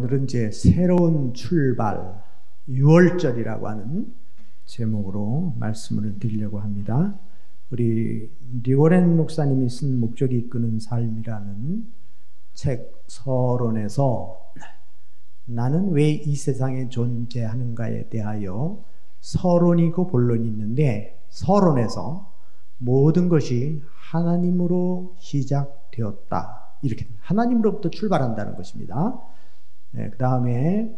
오늘은 이제 새로운 출발, 6월절이라고 하는 제목으로 말씀을 드리려고 합니다. 우리 리고렌 목사님이 쓴 목적이 이끄는 삶이라는 책 서론에서 나는 왜 이 세상에 존재하는가에 대하여 서론이고 본론이 있는데, 서론에서 모든 것이 하나님으로 시작되었다, 이렇게 하나님으로부터 출발한다는 것입니다. 그 다음에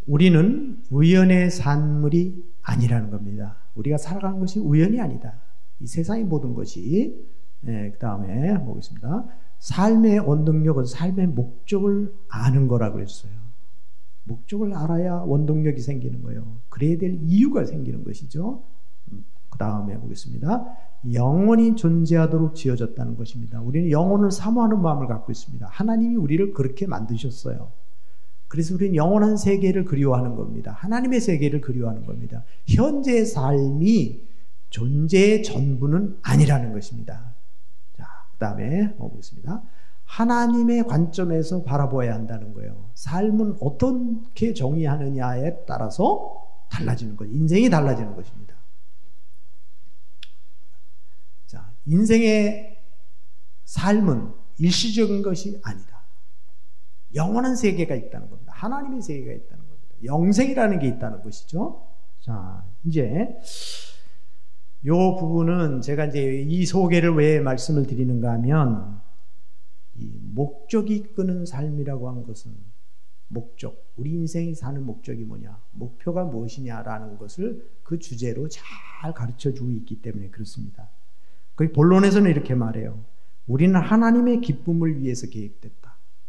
우리는 우연의 산물이 아니라는 겁니다. 우리가 살아가는 것이 우연이 아니다. 이 세상의 모든 것이. 그 다음에 보겠습니다. 삶의 원동력은 삶의 목적을 아는 거라고 했어요. 목적을 알아야 원동력이 생기는 거예요. 그래야 될 이유가 생기는 것이죠. 그 다음에 보겠습니다. 영원히 존재하도록 지어졌다는 것입니다. 우리는 영혼을 사모하는 마음을 갖고 있습니다. 하나님이 우리를 그렇게 만드셨어요. 그래서 우리는 영원한 세계를 그리워하는 겁니다. 하나님의 세계를 그리워하는 겁니다. 현재의 삶이 존재의 전부는 아니라는 것입니다. 자, 그 다음에 보겠습니다. 하나님의 관점에서 바라보아야 한다는 거예요. 삶은 어떻게 정의하느냐에 따라서 달라지는 거예요. 인생이 달라지는 것입니다. 자, 인생의 삶은 일시적인 것이 아니다. 영원한 세계가 있다는 겁니다. 하나님의 세계가 있다는 겁니다. 영생이라는 게 있다는 것이죠. 자, 이제 이 부분은 제가 이제 이 소개를 왜 말씀을 드리는가 하면, 이 목적이 이끄는 삶이라고 하는 것은 목적, 우리 인생이 사는 목적이 뭐냐, 목표가 무엇이냐라는 것을 그 주제로 잘 가르쳐주고 있기 때문에 그렇습니다. 그 본론에서는 이렇게 말해요. 우리는 하나님의 기쁨을 위해서 계획됐다.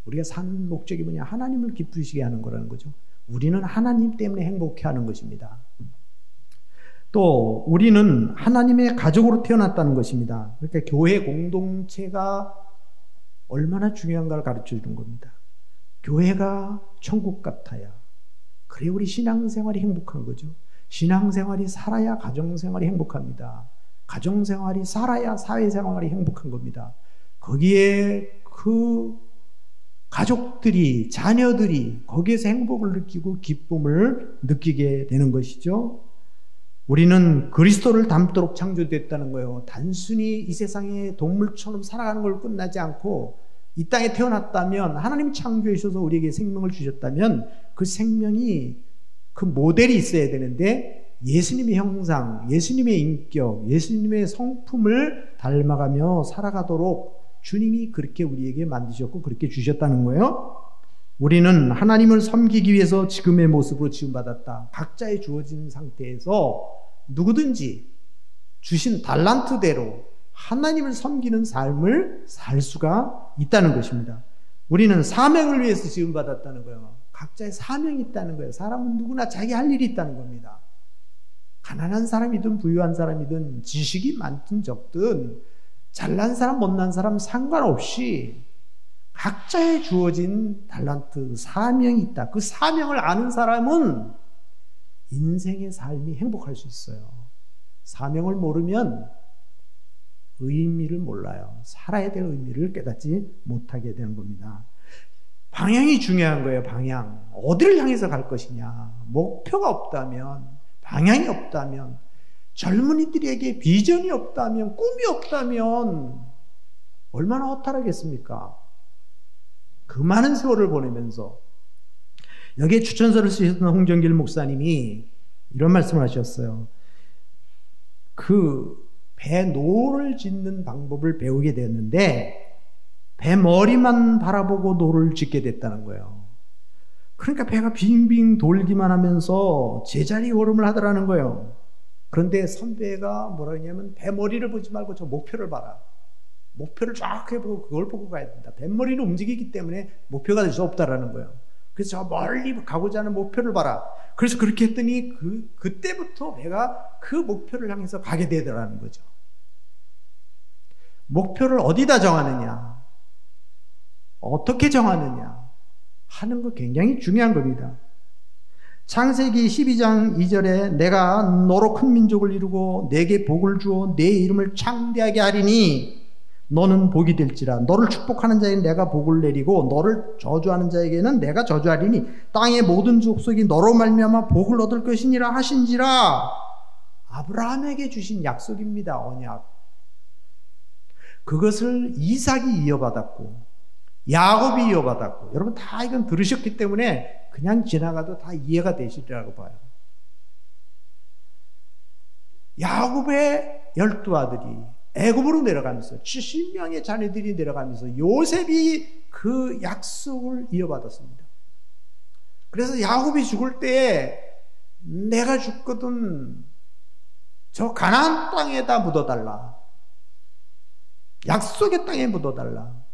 우리가 사는 목적이 뭐냐, 하나님을 기쁘시게 하는 거라는 거죠. 우리는 하나님 때문에 행복해하는 것입니다. 또 우리는 하나님의 가족으로 태어났다는 것입니다. 그러니까 교회 공동체가 얼마나 중요한가를 가르쳐 주는 겁니다. 교회가 천국 같아야, 그래 우리 신앙생활이 행복한 거죠. 신앙생활이 살아야 가정생활이 행복합니다. 가정생활이 살아야 사회생활이 행복한 겁니다. 거기에 그 가족들이, 자녀들이 거기에서 행복을 느끼고 기쁨을 느끼게 되는 것이죠. 우리는 그리스도를 닮도록 창조됐다는 거예요. 단순히 이 세상에 동물처럼 살아가는 걸 끝나지 않고, 이 땅에 태어났다면, 하나님 창조해 주셔서 우리에게 생명을 주셨다면 그 생명이, 그 모델이 있어야 되는데, 예수님의 형상, 예수님의 인격, 예수님의 성품을 닮아가며 살아가도록 주님이 그렇게 우리에게 만드셨고 그렇게 주셨다는 거예요. 우리는 하나님을 섬기기 위해서 지금의 모습으로 지음받았다. 각자의 주어진 상태에서 누구든지 주신 달란트대로 하나님을 섬기는 삶을 살 수가 있다는 것입니다. 우리는 사명을 위해서 지음받았다는 거예요. 각자의 사명이 있다는 거예요. 사람은 누구나 자기 할 일이 있다는 겁니다. 가난한 사람이든 부유한 사람이든 지식이 많든 적든 잘난 사람 못난 사람 상관없이 각자의 주어진 달란트, 사명이 있다. 그 사명을 아는 사람은 인생의 삶이 행복할 수 있어요. 사명을 모르면 의미를 몰라요. 살아야 될 의미를 깨닫지 못하게 되는 겁니다. 방향이 중요한 거예요. 방향. 어디를 향해서 갈 것이냐. 목표가 없다면, 방향이 없다면, 젊은이들에게 비전이 없다면, 꿈이 없다면 얼마나 허탈하겠습니까? 그 많은 세월을 보내면서. 여기에 추천서를 쓰셨던 홍정길 목사님이 이런 말씀을 하셨어요. 그 배노를 짓는 방법을 배우게 됐는데 배 머리만 바라보고 노를 짓게 됐다는 거예요. 그러니까 배가 빙빙 돌기만 하면서 제자리 걸음을 하더라는 거예요. 그런데 선배가 뭐라 했냐면, 배 머리를 보지 말고 저 목표를 봐라. 목표를 정확하게 보고 그걸 보고 가야 된다. 뱃머리는 움직이기 때문에 목표가 될 수 없다라는 거예요. 그래서 저 멀리 가고자 하는 목표를 봐라. 그래서 그렇게 했더니 그때부터 배가 그 목표를 향해서 가게 되더라는 거죠. 목표를 어디다 정하느냐, 어떻게 정하느냐 하는 거 굉장히 중요한 겁니다. 창세기 12장 2절에 내가 너로 큰 민족을 이루고 내게 복을 주어 내 이름을 창대하게 하리니 너는 복이 될지라. 너를 축복하는 자에게 내가 복을 내리고 너를 저주하는 자에게는 내가 저주하리니 땅의 모든 족속이 너로 말미암아 복을 얻을 것이니라 하신지라. 아브라함에게 주신 약속입니다. 언약. 그것을 이삭이 이어받았고 야곱이 이어받았고, 여러분 다 이건 들으셨기 때문에 그냥 지나가도 다 이해가 되시리라고 봐요. 야곱의 12아들이 애굽으로 내려가면서 70명의 자녀들이 내려가면서 요셉이 그 약속을 이어받았습니다. 그래서 야곱이 죽을 때에 내가 죽거든 저 가나안 땅에다 묻어달라. 약속의 땅에 묻어달라.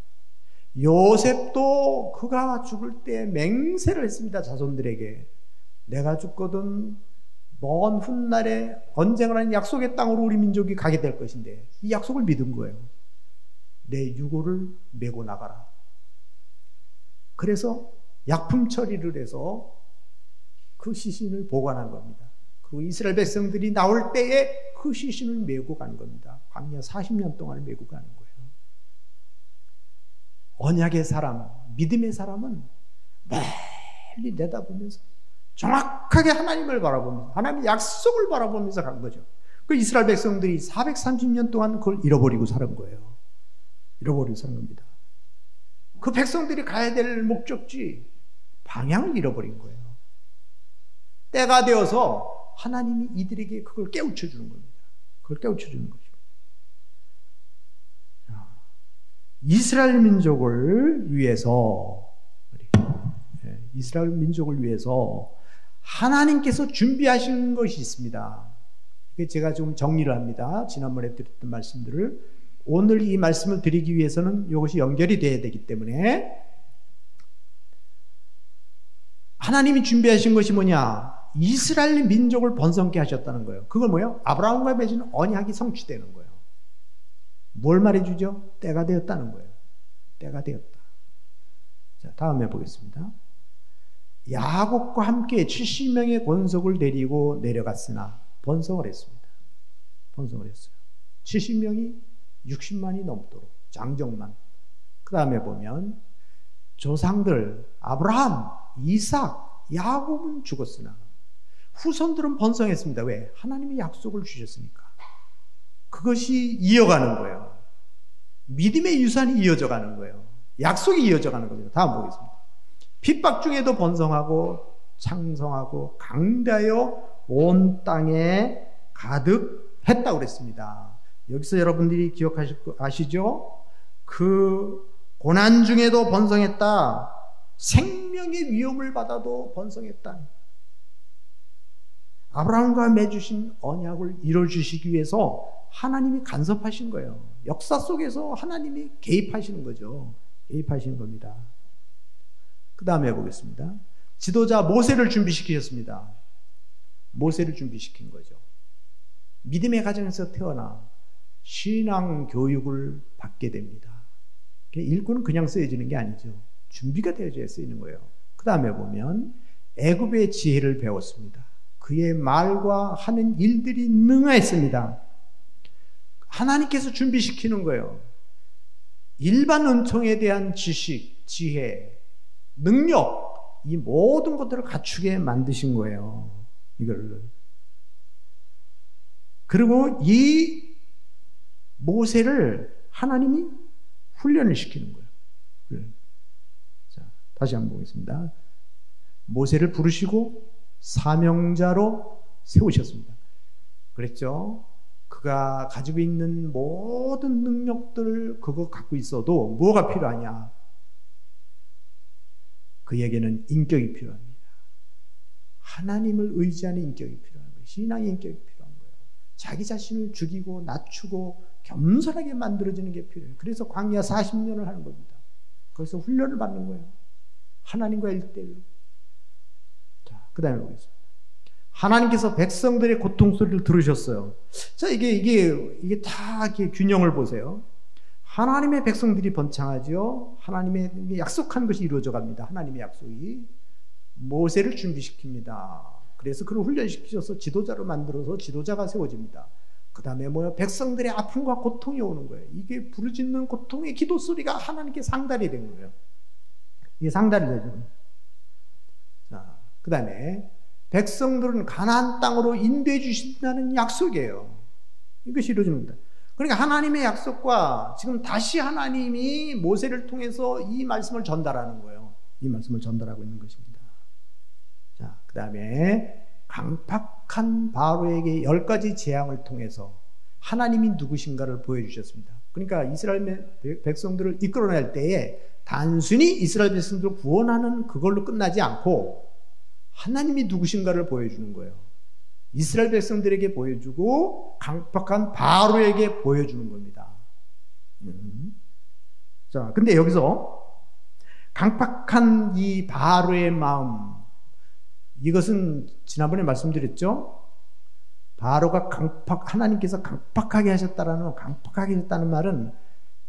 요셉도 그가 죽을 때 맹세를 했습니다. 자손들에게. 내가 죽거든 먼 훗날에 언젠가 약속의 땅으로 우리 민족이 가게 될 것인데, 이 약속을 믿은 거예요. 내 유고를 메고 나가라. 그래서 약품 처리를 해서 그 시신을 보관한 겁니다. 그 이스라엘 백성들이 나올 때에 그 시신을 메고 간 겁니다. 광야 40년 동안을 메고 가는 거예요. 언약의 사람, 믿음의 사람은 멀리 내다보면서 정확하게 하나님을 바라보면서, 하나님의 약속을 바라보면서 간 거죠. 그 이스라엘 백성들이 430년 동안 그걸 잃어버리고 사는 거예요. 잃어버리고 사는 겁니다. 그 백성들이 가야 될 목적지, 방향을 잃어버린 거예요. 때가 되어서 하나님이 이들에게 그걸 깨우쳐 주는 겁니다. 그걸 깨우쳐 주는 거죠. 이스라엘 민족을 위해서, 이스라엘 민족을 위해서 하나님께서 준비하신 것이 있습니다. 제가 좀 정리를 합니다. 지난번에 드렸던 말씀들을. 오늘 이 말씀을 드리기 위해서는 이것이 연결이 돼야 되기 때문에, 하나님이 준비하신 것이 뭐냐? 이스라엘 민족을 번성케 하셨다는 거예요. 그건 뭐예요? 아브라함과 맺은 언약이 성취되는 거예요. 뭘 말해주죠? 때가 되었다는 거예요. 때가 되었다. 자, 다음에 보겠습니다. 야곱과 함께 70명의 권속을 데리고 내려갔으나 번성을 했습니다. 번성을 했어요. 70명이 60만이 넘도록 장정만. 그 다음에 보면 조상들 아브라함, 이삭, 야곱은 죽었으나 후손들은 번성했습니다. 왜? 하나님이 약속을 주셨으니까. 그것이 이어가는 거예요. 믿음의 유산이 이어져 가는 거예요. 약속이 이어져 가는 겁니다. 다음 보겠습니다. 핍박 중에도 번성하고 창성하고 강대하여 온 땅에 가득했다고 그랬습니다. 여기서 여러분들이 아시죠? 그 고난 중에도 번성했다. 생명의 위협을 받아도 번성했다. 아브라함과 맺으신 언약을 이루어주시기 위해서 하나님이 간섭하신 거예요. 역사 속에서 하나님이 개입하시는 거죠. 개입하시는 겁니다. 그 다음에 보겠습니다. 지도자 모세를 준비시키셨습니다. 모세를 준비시킨 거죠. 믿음의 가정에서 태어나 신앙 교육을 받게 됩니다. 일꾼은 그냥 쓰여지는 게 아니죠. 준비가 되어져야 쓰이는 거예요. 그 다음에 보면 애굽의 지혜를 배웠습니다. 그의 말과 하는 일들이 능하였습니다. 하나님께서 준비시키는 거예요. 일반 은총에 대한 지식, 지혜, 능력, 이 모든 것들을 갖추게 만드신 거예요. 이걸. 그리고 이 모세를 하나님이 훈련을 시키는 거예요. 자, 다시 한번 보겠습니다. 모세를 부르시고 사명자로 세우셨습니다. 그랬죠? 그가 가지고 있는 모든 능력들 그거 갖고 있어도 뭐가 필요하냐? 그에게는 인격이 필요합니다. 하나님을 의지하는 인격이 필요한 거예요. 신앙의 인격이 필요한 거예요. 자기 자신을 죽이고 낮추고 겸손하게 만들어지는 게 필요해요. 그래서 광야 40년을 하는 겁니다. 거기서 훈련을 받는 거예요. 하나님과 1대1로. 자, 그 다음에 보겠습니다. 하나님께서 백성들의 고통 소리를 들으셨어요. 자, 이게 다 이렇게 균형을 보세요. 하나님의 백성들이 번창하죠. 하나님의 약속한 것이 이루어져 갑니다. 하나님의 약속이. 모세를 준비시킵니다. 그래서 그를 훈련시키셔서 지도자로 만들어서 지도자가 세워집니다. 그 다음에 뭐요? 백성들의 아픔과 고통이 오는 거예요. 이게 부르짖는 고통의 기도 소리가 하나님께 상달이 된 거예요. 이게 상달이 되죠. 자, 그 다음에 백성들은 가나안 땅으로 인도해 주신다는 약속이에요. 이것이 이루어지는 겁니다. 그러니까 하나님의 약속과 지금 다시 하나님이 모세를 통해서 이 말씀을 전달하는 거예요. 이 말씀을 전달하고 있는 것입니다. 자, 그 다음에 강팍한 바로에게 10가지 재앙을 통해서 하나님이 누구신가를 보여주셨습니다. 그러니까 이스라엘 백성들을 이끌어낼 때에 단순히 이스라엘 백성들을 구원하는 그걸로 끝나지 않고 하나님이 누구신가를 보여주는 거예요. 이스라엘 백성들에게 보여주고 강팍한 바로에게 보여주는 겁니다. 자, 근데 여기서 강팍한 이 바로의 마음, 이것은 지난번에 말씀드렸죠. 바로가 하나님께서 강팍하게 하셨다는 말은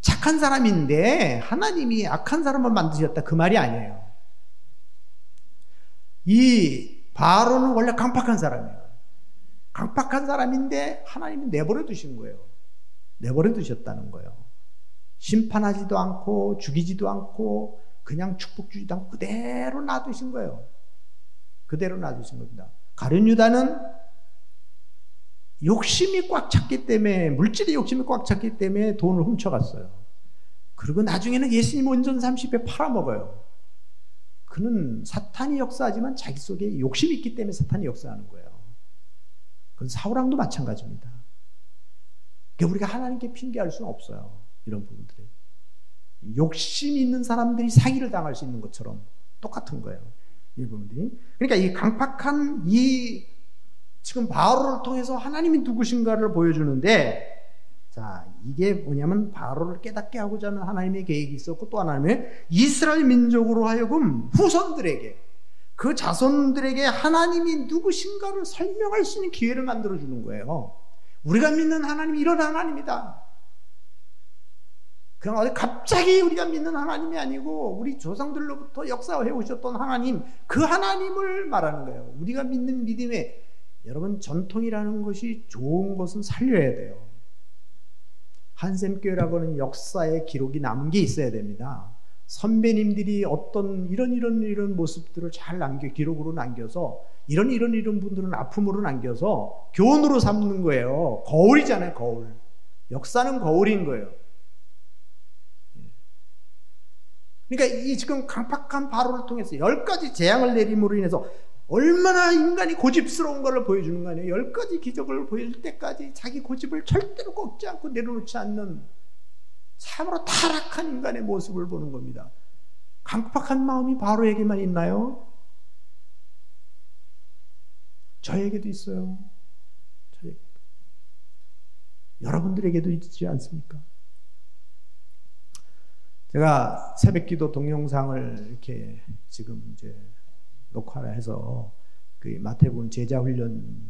착한 사람인데 하나님이 악한 사람을 만드셨다, 그 말이 아니에요. 이 바로는 원래 강팍한 사람이에요. 강팍한 사람인데 하나님이 내버려 두신 거예요. 내버려 두셨다는 거예요. 심판하지도 않고 죽이지도 않고 그냥 축복 주지도 않고 그대로 놔두신 거예요. 그대로 놔두신 겁니다. 가룟 유다는 욕심이 꽉 찼기 때문에, 물질의 욕심이 꽉 찼기 때문에 돈을 훔쳐갔어요. 그리고 나중에는 예수님 온전 30배 팔아먹어요. 그는 사탄이 역사하지만 자기 속에 욕심이 있기 때문에 사탄이 역사하는 거예요. 그건 사울왕도 마찬가지입니다. 그러니까 우리가 하나님께 핑계할 수는 없어요. 이런 부분들에 욕심 있는 사람들이 사기를 당할 수 있는 것처럼 똑같은 거예요. 이 부분들이. 그러니까 이 강팍한 이 지금 바로를 통해서 하나님이 누구신가를 보여주는데, 자, 이게 뭐냐면 바로를 깨닫게 하고자 하는 하나님의 계획이 있었고, 또 하나는 이스라엘 민족으로 하여금 후손들에게, 그 자손들에게 하나님이 누구신가를 설명할 수 있는 기회를 만들어주는 거예요. 우리가 믿는 하나님이 이런 하나님이다. 그냥 어디 갑자기 우리가 믿는 하나님이 아니고 우리 조상들로부터 역사해 오셨던 하나님, 그 하나님을 말하는 거예요. 우리가 믿는 믿음에, 여러분, 전통이라는 것이 좋은 것은 살려야 돼요. 한샘교회라고 하는 역사의 기록이 남은 게 있어야 됩니다. 선배님들이 어떤 이런 모습들을 잘 기록으로 남겨서 이런 분들은 아픔으로 남겨서 교훈으로 삼는 거예요. 거울이잖아요, 거울. 역사는 거울인 거예요. 그러니까 이 지금 강팍한 바로를 통해서 10가지 재앙을 내림으로 인해서 얼마나 인간이 고집스러운 걸 보여주는 거 아니에요. 10가지 기적을 보여줄 때까지 자기 고집을 절대로 꺾지 않고 내려놓지 않는 참으로 타락한 인간의 모습을 보는 겁니다. 강팍한 마음이 바로에게만 있나요? 저에게도 있어요. 저에게도. 여러분들에게도 있지 않습니까? 제가 새벽기도 동영상을 이렇게 지금 이제 녹화를 해서 그 마태복음 제자훈련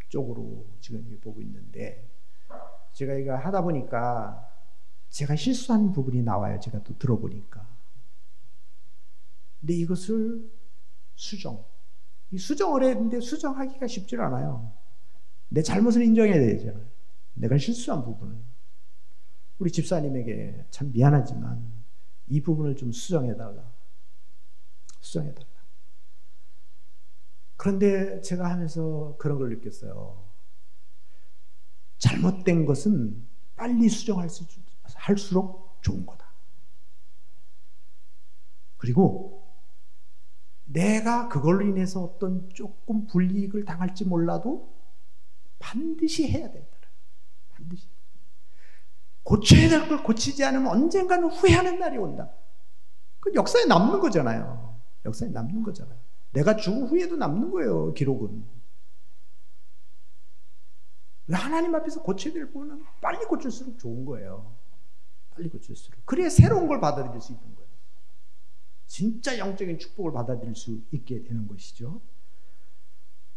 쪽으로 지금 보고 있는데, 제가 이거 하다 보니까 제가 실수한 부분이 나와요. 제가 또 들어보니까. 근데 이것을 수정을 해야 되는데 수정하기가 쉽지 않아요. 내 잘못을 인정해야 되잖아요. 내가 실수한 부분을. 우리 집사님에게 참 미안하지만 이 부분을 좀 수정해달라. 그런데 제가 하면서 그런 걸 느꼈어요. 잘못된 것은 빨리 할수록 좋은 거다. 그리고 내가 그걸로 인해서 어떤 조금 불이익을 당할지 몰라도 반드시 해야 된다. 반드시. 고쳐야 될 걸 고치지 않으면 언젠가는 후회하는 날이 온다. 그 역사에 남는 거잖아요. 역사에 남는 거잖아요. 내가 죽은 후에도 남는 거예요, 기록은. 하나님 앞에서 고쳐야 될 부분은 빨리 고칠수록 좋은 거예요. 빨리 고칠수록. 그래야 새로운 걸 받아들일 수 있는 거예요. 진짜 영적인 축복을 받아들일 수 있게 되는 것이죠.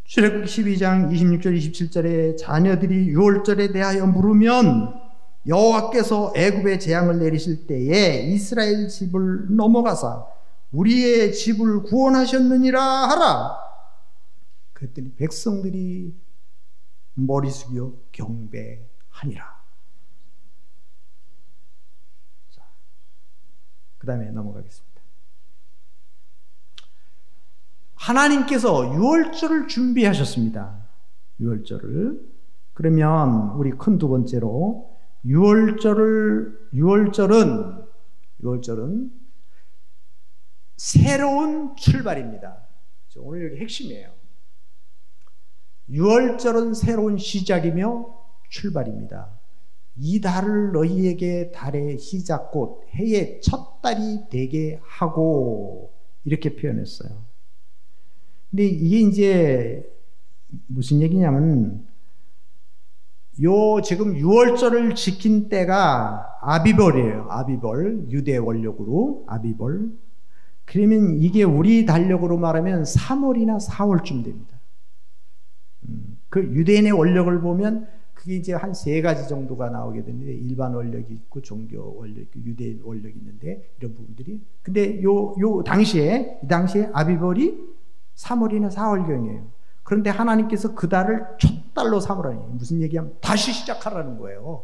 출애굽기 12장 26절 27절에 자녀들이 유월절에 대하여 물으면 여호와께서 애굽에 재앙을 내리실 때에 이스라엘 집을 넘어가사 우리의 집을 구원하셨느니라 하라. 그랬더니 백성들이 머리 숙여 경배하니라. 자, 그 다음에 넘어가겠습니다. 하나님께서 유월절을 준비하셨습니다. 유월절을. 그러면 우리 큰 두 번째로 유월절은 새로운 출발입니다. 오늘 여기 핵심이에요. 유월절은 새로운 시작이며 출발입니다. 이 달을 너희에게 달의 시작 곧 해의 첫 달이 되게 하고 이렇게 표현했어요. 근데 이게 이제 무슨 얘기냐면 지금 유월절을 지킨 때가 아비벌이에요. 아비벌, 유대 원력으로 아비벌. 그러면 이게 우리 달력으로 말하면 3월이나 4월쯤 됩니다. 그 유대인의 원력을 보면 그게 이제 한 3가지 정도가 나오게 되는데 일반 원력이 있고 종교 원력 있고 유대인 원력이 있는데 이런 부분들이. 근데 이 당시에 아비벌이 3월이나 4월경이에요. 그런데 하나님께서 그 달을 첫 달로 삼으라니. 무슨 얘기하면 다시 시작하라는 거예요.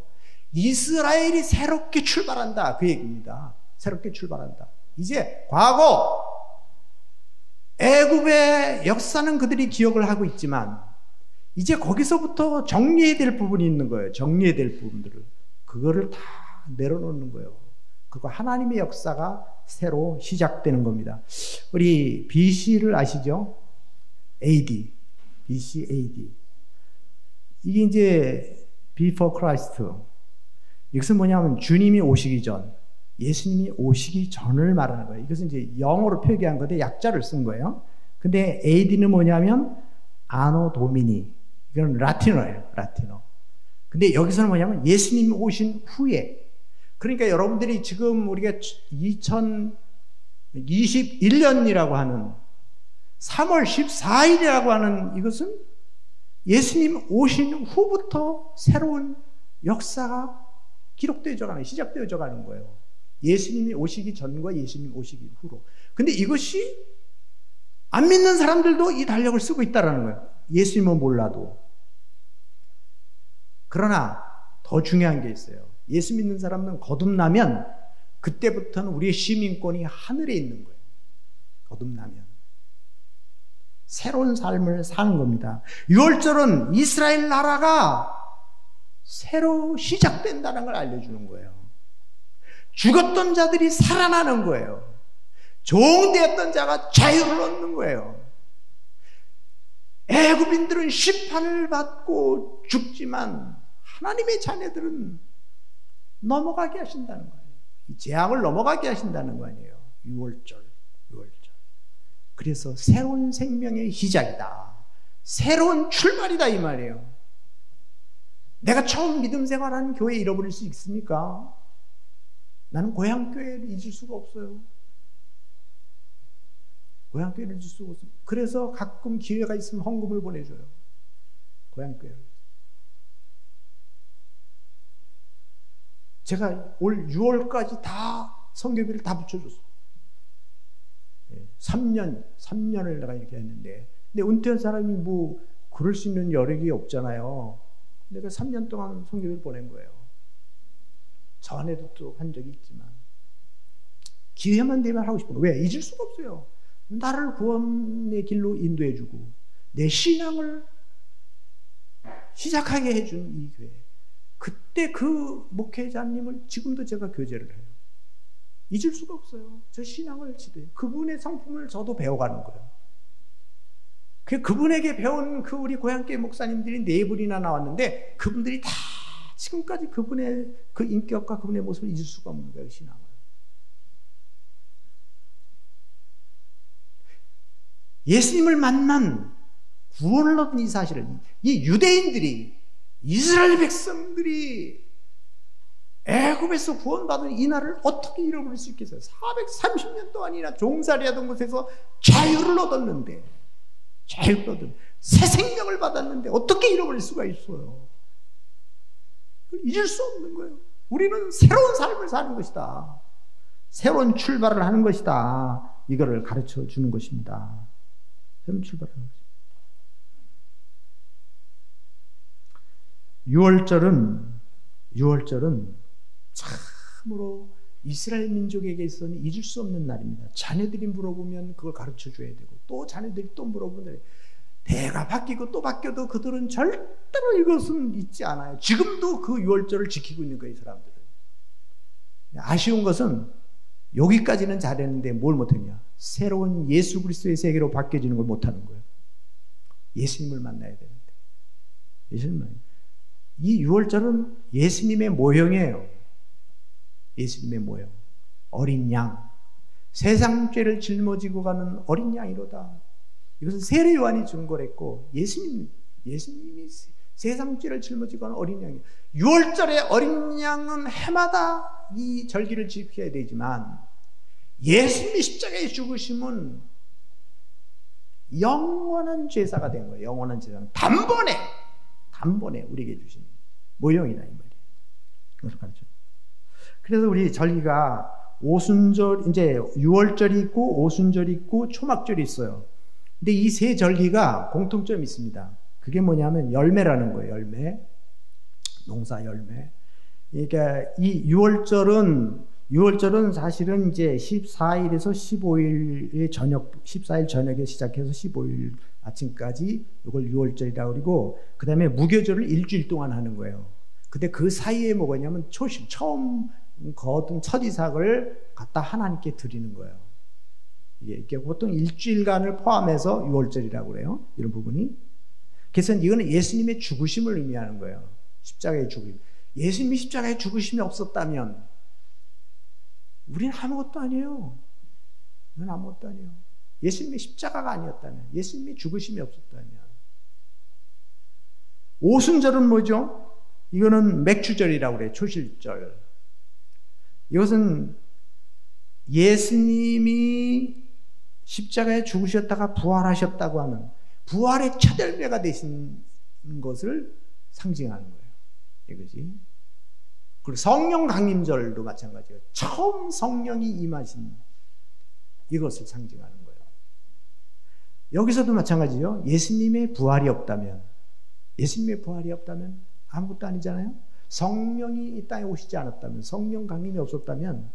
이스라엘이 새롭게 출발한다. 그 얘기입니다. 새롭게 출발한다. 이제 과거 애굽의 역사는 그들이 기억을 하고 있지만 이제 거기서부터 정리해야 될 부분이 있는 거예요. 정리해야 될 부분들을. 그거를 다 내려놓는 거예요. 그거 하나님의 역사가 새로 시작되는 겁니다. 우리 BC를 아시죠? AD. BC AD. 이게 이제 Before Christ. 이것은 뭐냐면 주님이 오시기 전, 예수님이 오시기 전을 말하는 거예요. 이것은 이제 영어로 표기한 건데 약자를 쓴 거예요. 근데 AD는 뭐냐면 아노 도미니. 이건 라틴어예요. 라틴어. 근데 여기서는 뭐냐면 예수님이 오신 후에. 그러니까 여러분들이 지금 우리가 2021년이라고 하는 3월 14일이라고 하는 이것은 예수님 오신 후부터 새로운 역사가 기록되어져 가는, 시작되어져 가는 거예요. 예수님이 오시기 전과 예수님 오시기 후로. 근데 이것이 안 믿는 사람들도 이 달력을 쓰고 있다는 거예요. 예수님은 몰라도. 그러나 더 중요한 게 있어요. 예수 믿는 사람은 거듭나면 그때부터는 우리의 시민권이 하늘에 있는 거예요. 거듭나면. 새로운 삶을 사는 겁니다. 유월절은 이스라엘 나라가 새로 시작된다는 걸 알려주는 거예요. 죽었던 자들이 살아나는 거예요. 종되었던 자가 자유를 얻는 거예요. 애굽인들은 심판을 받고 죽지만 하나님의 자녀들은 넘어가게 하신다는 거예요. 이 재앙을 넘어가게 하신다는 거 아니에요. 유월절. 그래서 새로운 생명의 시작이다. 새로운 출발이다 이 말이에요. 내가 처음 믿음 생활하는 교회 잃어버릴 수 있습니까? 나는 고향교회를 잊을 수가 없어요. 고향교회를 잊을 수가 없어요. 그래서 가끔 기회가 있으면 헌금을 보내줘요. 고향교회를. 제가 올 6월까지 다 성교비를 다 붙여줬어요. 3년을 내가 이렇게 했는데, 근데 은퇴한 사람이 뭐 그럴 수 있는 여력이 없잖아요. 내가 3년 동안 성교비를 보낸 거예요. 전에도 또 한 적이 있지만 기회만 되면 하고 싶은 거예요. 왜? 잊을 수가 없어요. 나를 구원의 길로 인도해주고 내 신앙을 시작하게 해준 이 교회. 그때 그 목회자님을 지금도 제가 교제를 해요. 잊을 수가 없어요. 저 신앙을 지도해요. 그분의 성품을 저도 배워가는 거예요. 그분에게 배운 그 우리 고향교회 목사님들이 4분이나 나왔는데 그분들이 다 지금까지 그분의 그 인격과 그분의 모습을 잊을 수가 없는 거예요. 신앙을. 예수님을 만난 구원을 얻은 이 사실을 이 유대인들이, 이스라엘 백성들이 애굽에서 구원받은 이 날을 어떻게 잃어버릴 수 있겠어요? 430년 동안이나 종살이하던 곳에서 자유를 얻었는데, 자유를 얻은 새 생명을 받았는데 어떻게 잃어버릴 수가 있어요? 잊을 수 없는 거예요. 우리는 새로운 삶을 사는 것이다. 새로운 출발을 하는 것이다. 이거를 가르쳐 주는 것입니다. 새로운 출발을 하는 것입니다. 유월절은 참으로 이스라엘 민족에게 있어서는 잊을 수 없는 날입니다. 자녀들이 물어보면 그걸 가르쳐 줘야 되고, 또 자녀들이 또 물어보면 대가 바뀌고 또 바뀌어도 그들은 절대로 이것은 잊지 않아요. 지금도 그 유월절을 지키고 있는 거예요, 사람들은. 아쉬운 것은 여기까지는 잘했는데 뭘 못했냐? 새로운 예수 그리스도의 세계로 바뀌어지는 걸 못하는 거예요. 예수님을 만나야 되는데. 이 유월절은 예수님의 모형이에요. 예수님의 모형. 어린 양. 세상 죄를 짊어지고 가는 어린 양이로다. 이것은 세례 요한이 증거했고, 예수님이 세상 죄를 짊어지고 가는 어린 양이에요. 유월절에 어린 양은 해마다 이 절기를 지켜야 되지만, 예수님이 십자가에 죽으심은 영원한 제사가 된 거예요. 영원한 제사는 단번에 우리에게 주신 모형이다, 이 말이에요. 그것을 가르쳐. 그래서 우리 절기가 오순절, 이제 유월절이 있고 오순절이 있고 초막절이 있어요. 근데 이 세 절기가 공통점이 있습니다. 그게 뭐냐면 열매라는 거예요. 열매. 농사 열매. 그러니까 이 유월절은 사실은 이제 14일에서 15일 저녁, 14일 저녁에 시작해서 15일 아침까지 이걸 유월절이라고 그러고, 그 다음에 무교절을 일주일 동안 하는 거예요. 근데 그 사이에 뭐냐면 처음 거둔 첫 이삭을 갖다 하나님께 드리는 거예요. 이게 보통 일주일간을 포함해서 유월절이라고 그래요. 이런 부분이. 그래서 이거는 예수님의 죽으심을 의미하는 거예요. 십자가의 죽음. 예수님이 십자가의 죽으심이 없었다면 우리는 아무것도 아니에요. 이건 아무것도 아니에요. 예수님의 십자가가 아니었다면, 예수님이 죽으심이 없었다면. 오순절은 뭐죠? 이거는 맥주절이라고 그래요. 초실절. 이것은 예수님이 십자가에 죽으셨다가 부활하셨다고 하는 부활의 첫 열매가 되신 것을 상징하는 거예요. 이것이. 그리고 성령 강림절도 마찬가지예요. 처음 성령이 임하신 이것을 상징하는 거예요. 여기서도 마찬가지죠. 예수님의 부활이 없다면 아무것도 아니잖아요. 성령이 이 땅에 오시지 않았다면, 성령 강림이 없었다면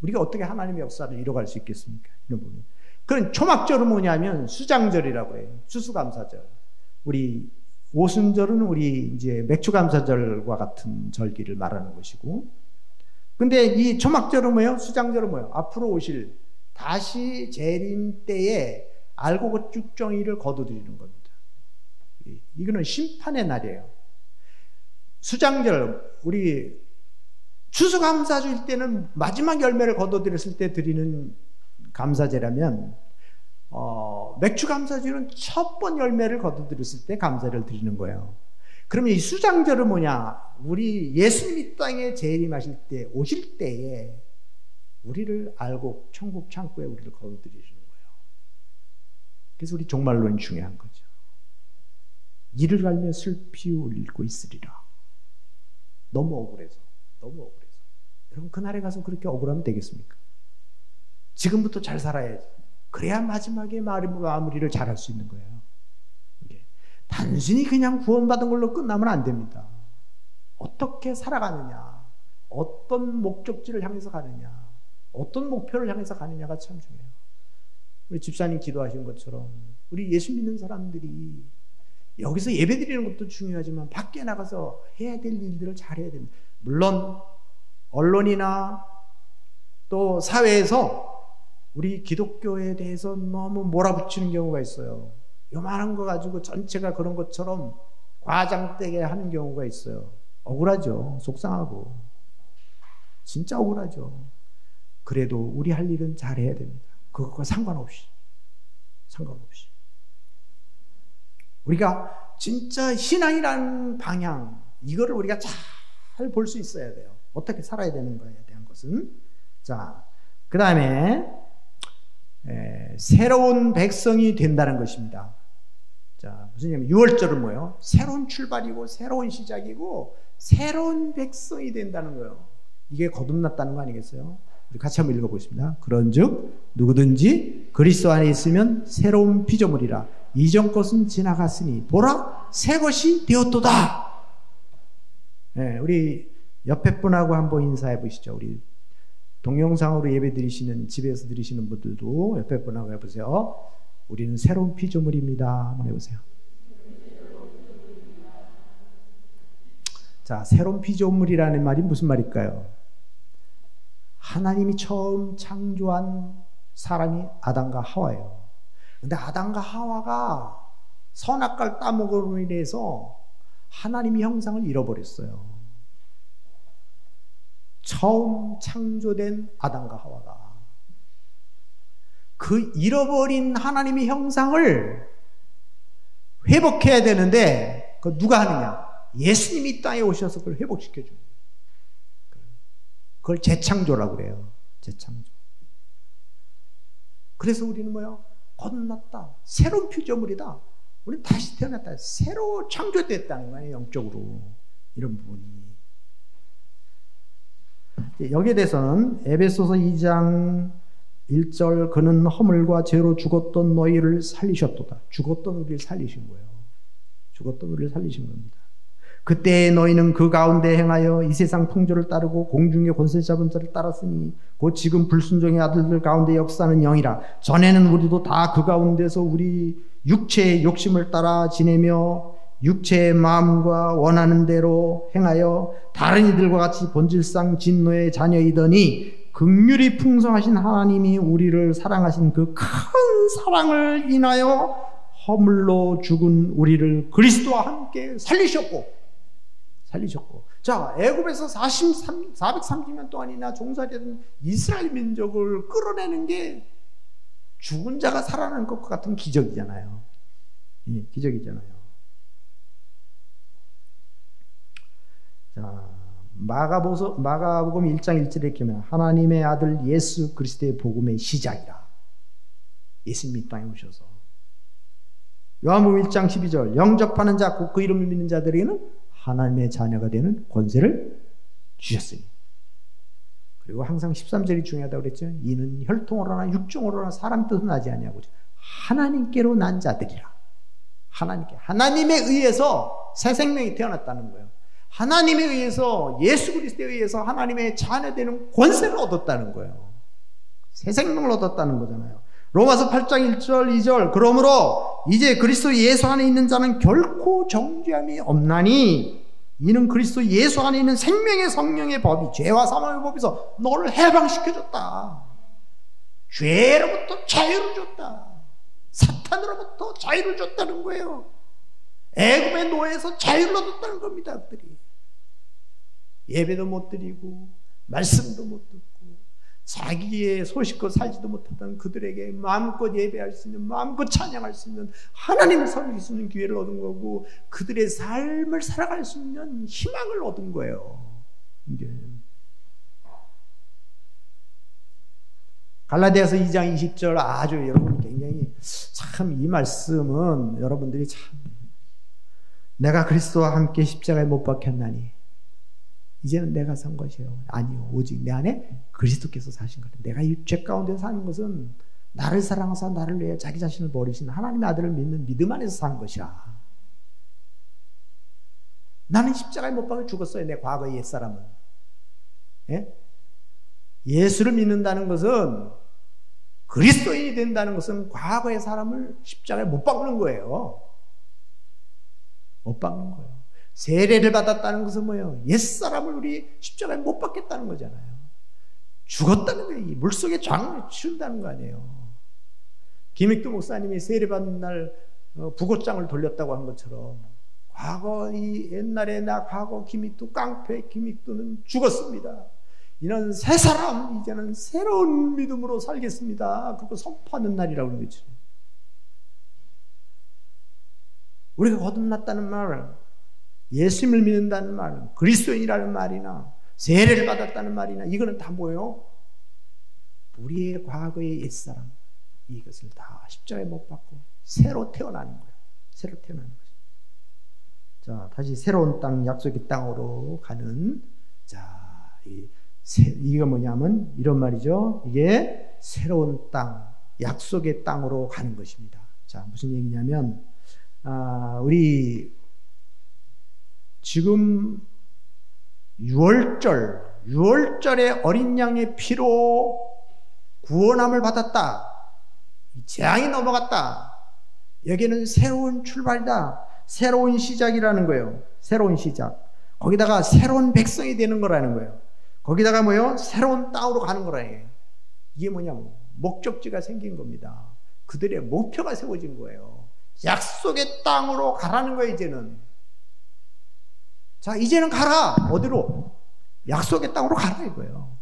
우리가 어떻게 하나님의 역사를 이뤄갈 수 있겠습니까? 이런 부분. 그런 초막절은 뭐냐면 수장절이라고 해요. 추수감사절. 우리 오순절은 우리 이제 맥주감사절과 같은 절기를 말하는 것이고, 근데 이 초막절은 뭐예요? 수장절은 뭐예요? 앞으로 오실 다시 재림 때에 알고 쭉정이를 거두드리는 겁니다. 이거는 심판의 날이에요. 수장절, 우리 추수감사주일 때는 마지막 열매를 거둬들였을 때 드리는 감사제라면, 맥주감사주일은 첫 번 열매를 거둬들였을 때 감사를 드리는 거예요. 그러면 이 수장절은 뭐냐? 우리 예수님이 땅에 재림하실 때, 오실 때에 우리를 알고 천국 창고에 우리를 거둬들이시는 거예요. 그래서 우리 종말론이 중요한 거죠. 이를 갈며 슬피 울고 있으리라. 너무 억울해서. 여러분, 그날에 가서 그렇게 억울하면 되겠습니까? 지금부터 잘 살아야지. 그래야 마지막에 마무리를 잘 할 수 있는 거예요. 단순히 그냥 구원받은 걸로 끝나면 안 됩니다. 어떻게 살아가느냐, 어떤 목적지를 향해서 가느냐, 어떤 목표를 향해서 가느냐가 참 중요해요. 우리 집사님 기도하신 것처럼 우리 예수 믿는 사람들이 여기서 예배드리는 것도 중요하지만 밖에 나가서 해야 될 일들을 잘 해야 됩니다. 물론 언론이나 또 사회에서 우리 기독교에 대해서 너무 몰아붙이는 경우가 있어요. 요만한 거 가지고 전체가 그런 것처럼 과장되게 하는 경우가 있어요. 억울하죠. 속상하고. 진짜 억울하죠. 그래도 우리 할 일은 잘해야 됩니다. 그것과 상관없이. 우리가 진짜 신앙이라는 방향, 이거를 우리가 잘 볼 수 있어야 돼요. 어떻게 살아야 되는 거에 대한 것은. 자, 그 다음에 새로운 백성이 된다는 것입니다. 자, 무슨 얘기냐면 유월절은 뭐예요? 새로운 출발이고 새로운 시작이고 새로운 백성이 된다는 거예요. 이게 거듭났다는 거 아니겠어요? 우리 같이 한번 읽어보겠습니다. 그런즉 누구든지 그리스도 안에 있으면 새로운 피조물이라. 이전 것은 지나갔으니 보라 새 것이 되었도다. 네, 우리 옆에 분하고 한번 인사해 보시죠. 우리 동영상으로 예배 드리시는, 집에서 드리시는 분들도 옆에 분하고 해보세요. 우리는 새로운 피조물입니다. 한번 해보세요. 자, 새로운 피조물이라는 말이 무슨 말일까요? 하나님이 처음 창조한 사람이 아담과 하와예요. 근데 아담과 하와가 선악과를 따먹음으로 인해서 하나님의 형상을 잃어버렸어요. 처음 창조된 아담과 하와가 그 잃어버린 하나님의 형상을 회복해야 되는데 그 누가 하느냐? 예수님이 이 땅에 오셔서 그걸 회복시켜 줍니다. 그걸 재창조라고 그래요. 재창조. 그래서 우리는 뭐야? 거듭났다. 새로운 피조물이다. 우리는 다시 태어났다. 새로 창조됐다는 거예요. 영적으로. 이런 부분이. 여기에 대해서는 에베소서 2장 1절 그는 허물과 죄로 죽었던 너희를 살리셨도다. 죽었던 우리를 살리신 거예요. 죽었던 우리를 살리신 겁니다. 그때 너희는 그 가운데 행하여 이 세상 풍조를 따르고 공중의 권세 잡은 자를 따랐으니 곧 지금 불순종의 아들들 가운데 역사하는 영이라. 전에는 우리도 다 그 가운데서 우리 육체의 욕심을 따라 지내며 육체의 마음과 원하는 대로 행하여 다른 이들과 같이 본질상 진노의 자녀이더니 긍휼이 풍성하신 하나님이 우리를 사랑하신 그 큰 사랑을 인하여 허물로 죽은 우리를 그리스도와 함께 살리셨고. 자, 애굽에서 430년 동안이나 종살이던 이스라엘 민족을 끌어내는 게 죽은 자가 살아나는 것과 같은 기적이잖아요. 예, 기적이잖아요. 자, 마가복음 1장 1절에 이렇게 하면 하나님의 아들 예수 그리스도의 복음의 시작이라. 예수님이 이 땅에 오셔서. 요한복음 1장 12절 영접하는 자 곧 그 이름을 믿는 자들에게는 하나님의 자녀가 되는 권세를 주셨으니. 그리고 항상 13절이 중요하다고 그랬죠. 이는 혈통으로나 육종으로나 사람 뜻은 나지 아니하고 하나님께로 난 자들이라. 하나님에 의해서 새 생명이 태어났다는 거예요. 하나님에 의해서, 예수 그리스도에 의해서 하나님의 자녀 되는 권세를 얻었다는 거예요. 새 생명을 얻었다는 거잖아요. 로마서 8장 1절 2절 그러므로 이제 그리스도 예수 안에 있는 자는 결코 정죄함이 없나니 이는 그리스도 예수 안에 있는 생명의 성령의 법이 죄와 사망의 법에서 너를 해방시켜줬다. 죄로부터 자유를 줬다. 사탄으로부터 자유를 줬다는 거예요. 애굽의 노예에서 자유를 얻었다는 겁니다. 그들이 예배도 못 드리고 말씀도 못 듣고 자기의 소식껏 살지도 못했던 그들에게 마음껏 예배할 수 있는, 마음껏 찬양할 수 있는, 하나님을 섬길 수 있는 기회를 얻은 거고 그들의 삶을 살아갈 수 있는 희망을 얻은 거예요. 이게 갈라디아서 2장 20절 아주 여러분 굉장히 참 이 말씀은 여러분들이 참 내가 그리스도와 함께 십자가에 못 박혔나니 이제는 내가 산 것이에요. 아니요. 오직 내 안에 그리스도께서 사신 거예요. 내가 이 죄 가운데 사는 것은 나를 사랑하사 나를 위해 자기 자신을 버리신 하나님의 아들을 믿는 믿음 안에서 사는 것이라. 나는 십자가에 못 박혀 죽었어요. 내 과거의 옛사람은. 예? 예수를 믿는다는 것은, 그리스도인이 된다는 것은 과거의 사람을 십자가에 못 박는 거예요. 못 박는 거예요. 세례를 받았다는 것은 뭐예요? 옛사람을 우리 십자가에 못 박겠다는 거잖아요. 죽었다는 거예요. 이 물속에 장을 치운다는 거 아니에요. 김익두 목사님이 세례받는 날 부고장을 돌렸다고 한 것처럼 과거 이 옛날에 과거 김익두, 깡패 김익두는 죽었습니다. 이는 새 사람, 이제는 새로운 믿음으로 살겠습니다. 그거 선포하는 날이라고 하는 거죠. 우리가 거듭났다는 말, 예수님을 믿는다는 말, 그리스도인이라는 말이나 세례를 받았다는 말이나 이거는 다 뭐예요? 우리의 과거의 옛사람, 이것을 다 십자가에 못 박고 새로 태어나는 거예요. 새로 태어나는 거죠. 자, 다시 새로운 땅, 약속의 땅으로 가는, 자, 이게 뭐냐면 이런 말이죠. 이게 새로운 땅, 약속의 땅으로 가는 것입니다. 자, 자, 무슨 얘기냐면, 우리 지금 6월절에 어린 양의 피로 구원함을 받았다. 재앙이 넘어갔다. 여기는 새로운 출발이다. 새로운 시작이라는 거예요. 새로운 시작. 거기다가 새로운 백성이 되는 거라는 거예요. 거기다가 뭐요? 새로운 땅으로 가는 거라는 거예요. 이게 뭐냐면 목적지가 생긴 겁니다. 그들의 목표가 세워진 거예요. 약속의 땅으로 가라는 거예요. 이제는. 자, 이제는 가라. 어디로? 약속의 땅으로 가라 이거예요.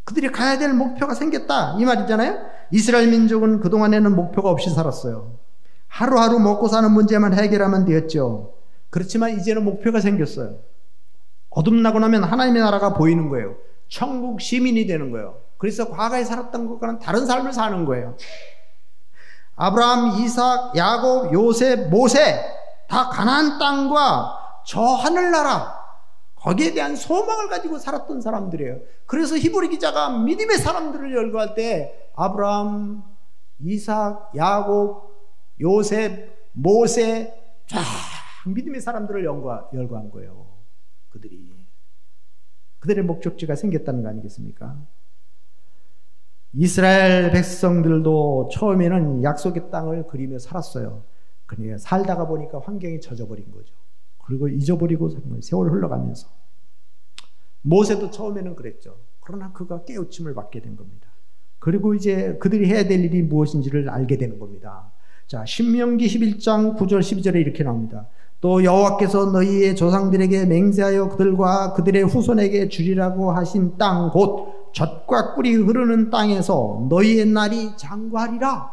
그들이 가야 될 목표가 생겼다 이 말이잖아요. 이스라엘 민족은 그동안에는 목표가 없이 살았어요. 하루하루 먹고 사는 문제만 해결하면 되었죠. 그렇지만 이제는 목표가 생겼어요. 거듭나고 나면 하나님의 나라가 보이는 거예요. 천국 시민이 되는 거예요. 그래서 과거에 살았던 것과는 다른 삶을 사는 거예요. 아브라함, 이삭, 야곱, 요셉, 모세 다 가나안 땅과 저 하늘나라 거기에 대한 소망을 가지고 살았던 사람들이에요. 그래서 히브리 기자가 믿음의 사람들을 열거할 때 아브라함, 이삭, 야곱, 요셉, 모세 쫙 믿음의 사람들을 열거한 거예요. 그들의 목적지가 생겼다는 거 아니겠습니까? 이스라엘 백성들도 처음에는 약속의 땅을 그리며 살았어요. 그러니까 살다가 보니까 환경이 젖어버린 거죠. 그리고 잊어버리고 세월 흘러가면서 모세도 처음에는 그랬죠. 그러나 그가 깨우침을 받게 된 겁니다. 그리고 이제 그들이 해야 될 일이 무엇인지를 알게 되는 겁니다. 자, 신명기 11장 9절 12절에 이렇게 나옵니다. 또 여호와께서 너희의 조상들에게 맹세하여 그들과 그들의 후손에게 주리라고 하신 땅 곧 젖과 꿀이 흐르는 땅에서 너희의 날이 장구하리라.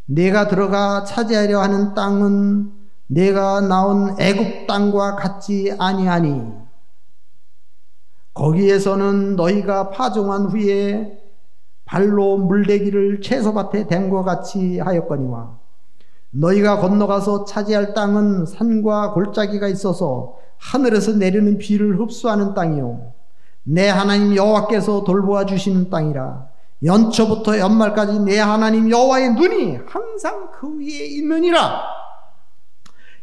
내가 들어가 차지하려 하는 땅은 내가 나온 애굽 땅과 같지 아니하니 거기에서는 너희가 파종한 후에 발로 물대기를 채소밭에 댄 것 같이 하였거니와 너희가 건너가서 차지할 땅은 산과 골짜기가 있어서 하늘에서 내리는 비를 흡수하는 땅이요 내 하나님 여호와께서 돌보아 주시는 땅이라. 연초부터 연말까지 내 하나님 여호와의 눈이 항상 그 위에 있느니라.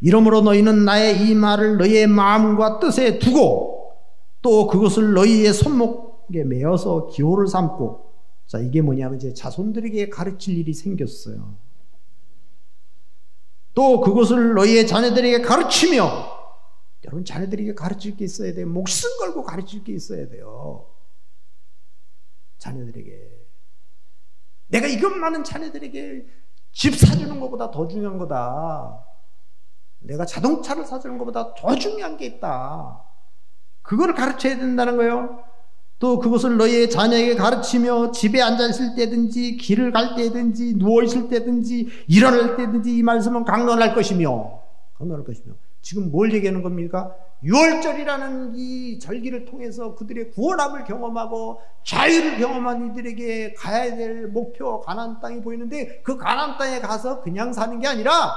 이러므로 너희는 나의 이 말을 너희의 마음과 뜻에 두고 또 그것을 너희의 손목에 메어서 기호를 삼고. 자, 이게 뭐냐면 이제 자손들에게 가르칠 일이 생겼어요. 또 그것을 너희의 자녀들에게 가르치며. 여러분, 자녀들에게 가르칠 게 있어야 돼요. 목숨 걸고 가르칠 게 있어야 돼요. 자녀들에게. 내가 이것만은 자녀들에게 집 사주는 것보다 더 중요한 거다. 내가 자동차를 사주는 것보다 더 중요한 게 있다. 그거를 가르쳐야 된다는 거예요. 또 그것을 너희의 자녀에게 가르치며 집에 앉아 있을 때든지 길을 갈 때든지 누워 있을 때든지 일어날 때든지 이 말씀은 강론할 것이며 지금 뭘 얘기하는 겁니까? 6월절이라는 이 절기를 통해서 그들의 구원함을 경험하고 자유를 경험한 이들에게 가야 될 목표 가나안 땅이 보이는데 그 가나안 땅에 가서 그냥 사는 게 아니라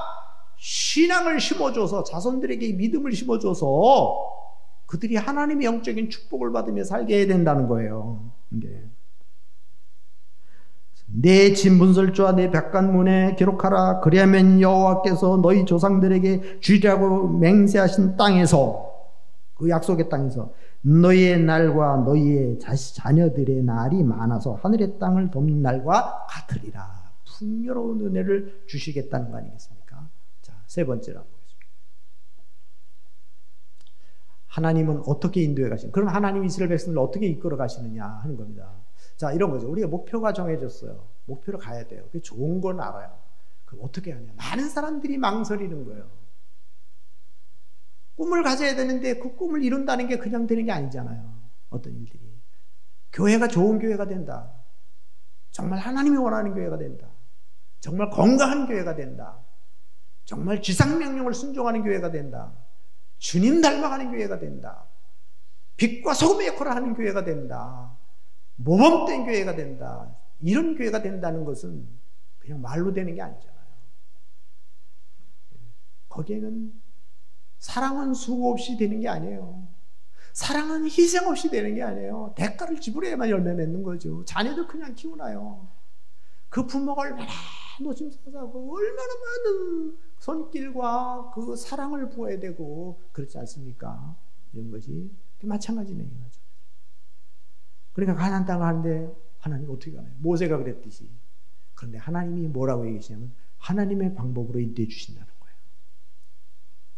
신앙을 심어줘서 자손들에게 믿음을 심어줘서 그들이 하나님의 영적인 축복을 받으며 살게 해야 된다는 거예요. 내 진문설주와 내 백관문에 기록하라. 그리하면 여호와께서 너희 조상들에게 주리라고 맹세하신 땅에서, 그 약속의 땅에서 너희의 날과 너희의 자녀들의 날이 많아서 하늘의 땅을 돕는 날과 같으리라. 풍요로운 은혜를 주시겠다는 거 아니겠습니까? 자, 세 번째로 보겠습니다. 하나님은 어떻게 인도해 가시는? 그럼 하나님 이스라엘 백성을 어떻게 이끌어 가시느냐 하는 겁니다. 자, 이런 거죠. 우리가 목표가 정해졌어요. 목표로 가야 돼요. 그게 좋은 건 알아요. 그럼 어떻게 하냐? 많은 사람들이 망설이는 거예요. 꿈을 가져야 되는데 그 꿈을 이룬다는 게 그냥 되는 게 아니잖아요. 어떤 일들이. 교회가 좋은 교회가 된다. 정말 하나님이 원하는 교회가 된다. 정말 건강한 교회가 된다. 정말 지상명령을 순종하는 교회가 된다. 주님 닮아가는 교회가 된다. 빛과 소금의 역할을 하는 교회가 된다. 모범된 교회가 된다. 이런 교회가 된다는 것은 그냥 말로 되는 게 아니잖아요. 거기에는 사랑은 수고 없이 되는 게 아니에요. 사랑은 희생 없이 되는 게 아니에요. 대가를 지불해야만 열매 맺는 거죠. 자녀들 그냥 키우나요. 그 부모가 얼마나 노심초사하고 얼마나 많은 손길과 그 사랑을 부어야 되고 그렇지 않습니까? 이런 것이 마찬가지네요. 그러니까 가나안 땅을 가는데 하나님 어떻게 가나요? 모세가 그랬듯이. 그런데 하나님이 뭐라고 얘기하시냐면 하나님의 방법으로 인도해 주신다는 거예요.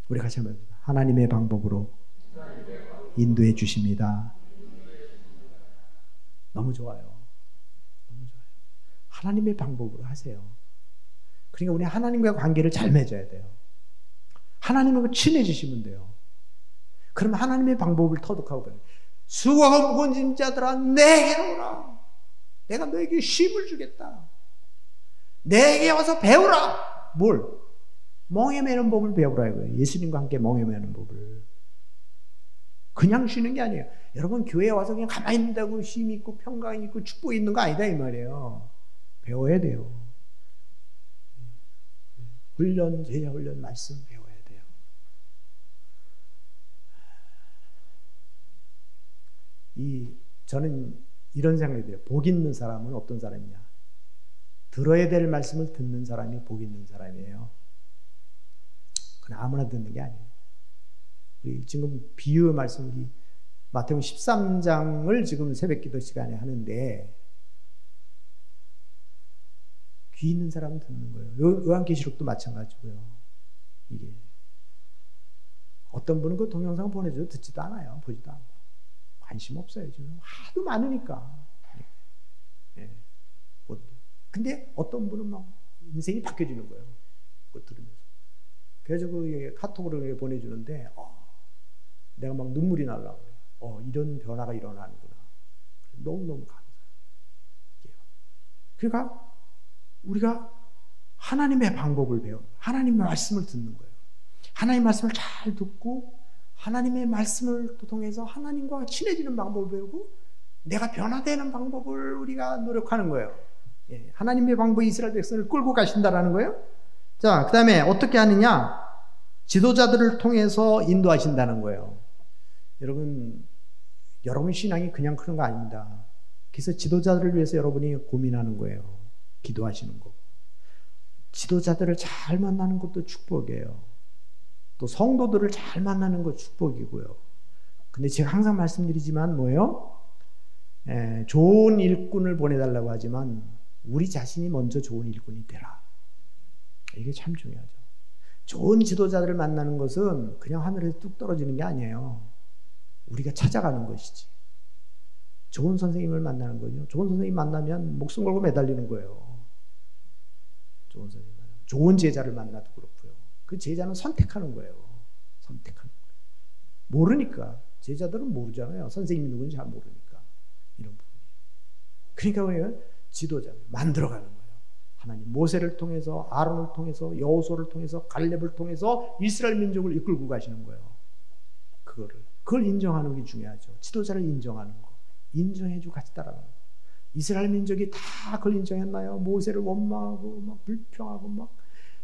우리 같이 한번 해봅시다. 하나님의 방법으로 인도해 주십니다. 너무 좋아요. 너무 좋아요. 하나님의 방법으로 하세요. 그러니까 우리 하나님과 관계를 잘 맺어야 돼요. 하나님하고 친해지시면 돼요. 그러면 하나님의 방법을 터득하고 그래요. 수고하고 무거운 짐 자들아 내게로 오라. 내가 너에게 쉼을 주겠다. 내게 와서 배우라. 뭘? 멍에 매는 법을 배우라 이거예요. 예수님과 함께 멍에 매는 법을. 그냥 쉬는 게 아니에요. 여러분 교회에 와서 그냥 가만히 있는다고 쉼 있고 평강 있고 축복이 있는 거 아니다 이 말이에요. 배워야 돼요. 훈련, 제자 훈련 말씀 배워야 돼요. 저는 이런 생각이 들어요. 복 있는 사람은 어떤 사람이냐? 들어야 될 말씀을 듣는 사람이 복 있는 사람이에요. 그냥 아무나 듣는 게 아니에요. 우리 지금 비유의 말씀 우리 마태복음 13장을 지금 새벽기도 시간에 하는데 귀 있는 사람은 듣는 거예요. 요한계시록도 마찬가지고요. 이게 어떤 분은 그 동영상 보내줘도 듣지도 않아요. 보지도 않고 관심 없어요. 지금 하도 많으니까. 예. 근데 어떤 분은 막 인생이 바뀌어지는 거예요. 그거 들으면서. 그래서 그 카톡으로 보내주는데 내가 막 눈물이 나려고 그래요. 이런 변화가 일어나는구나. 너무너무 감사해요. 그러니까 우리가 하나님의 방법을 배우는 거예요. 하나님의 말씀을 듣는 거예요. 하나님의 말씀을 잘 듣고 하나님의 말씀을 통해서 하나님과 친해지는 방법을 배우고 내가 변화되는 방법을 우리가 노력하는 거예요. 예, 하나님의 방법이 이스라엘 백성을 끌고 가신다라는 거예요. 자, 그 다음에 어떻게 하느냐? 지도자들을 통해서 인도하신다는 거예요. 여러분 신앙이 그냥 그런 거 아닙니다. 그래서 지도자들을 위해서 여러분이 고민하는 거예요. 기도하시는 거고. 지도자들을 잘 만나는 것도 축복이에요. 또 성도들을 잘 만나는 것도 축복이고요. 근데 제가 항상 말씀드리지만 뭐예요? 좋은 일꾼을 보내달라고 하지만 우리 자신이 먼저 좋은 일꾼이 되라. 이게 참 중요하죠. 좋은 지도자들을 만나는 것은 그냥 하늘에서 뚝 떨어지는 게 아니에요. 우리가 찾아가는 것이지. 좋은 선생님을 만나는 거죠. 좋은 선생님 만나면 목숨 걸고 매달리는 거예요. 좋은 선생님 만나면. 좋은 제자를 만나도 그렇고요. 그 제자는 선택하는 거예요. 선택하는 거예요. 모르니까. 제자들은 모르잖아요. 선생님이 누군지 잘 모르니까. 이런 부분이. 그러니까 우리가 지도자를 만들어가는 거예요. 하나님 모세를 통해서 아론을 통해서 여호수아를 통해서 갈렙을 통해서 이스라엘 민족을 이끌고 가시는 거예요. 그걸 인정하는 게 중요하죠. 지도자를 인정하는 거. 인정해주고 같이 따라가는 거. 이스라엘 민족이 다 그걸 인정했나요? 모세를 원망하고 막 불평하고 막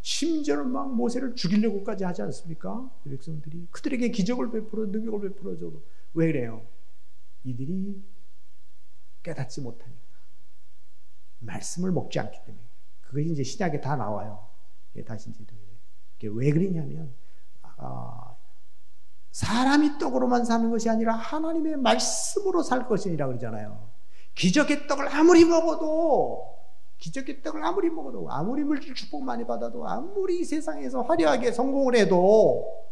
심지어는 막 모세를 죽이려고까지 하지 않습니까? 그 백성들이 그들에게 기적을 베풀어 능력을 베풀어줘도 왜 그래요? 이들이 깨닫지 못하니까 말씀을 먹지 않기 때문에 그것이 이제 신약에 다 나와요. 다시 이제 왜 그러냐면 사람이 떡으로만 사는 것이 아니라 하나님의 말씀으로 살 것이니라 그러잖아요. 기적의 떡을 아무리 먹어도 아무리 물질 축복 많이 받아도 아무리 이 세상에서 화려하게 성공을 해도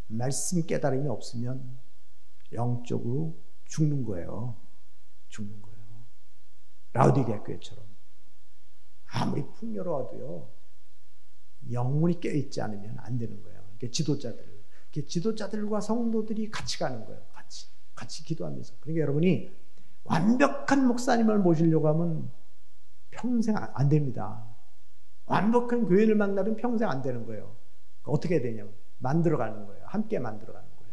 말씀 깨달음이 없으면 영적으로 죽는 거예요. 죽는 거예요. 라우디게아 교회처럼 아무리 풍요로워도요 영혼이 깨어있지 않으면 안 되는 거예요. 지도자들과 성도들이 같이 가는 거예요. 같이 기도하면서. 그러니까 여러분이 완벽한 목사님을 모시려고 하면 평생 안 됩니다. 완벽한 교회를 만나면 평생 안 되는 거예요. 어떻게 해야 되냐면 만들어가는 거예요. 함께 만들어가는 거예요.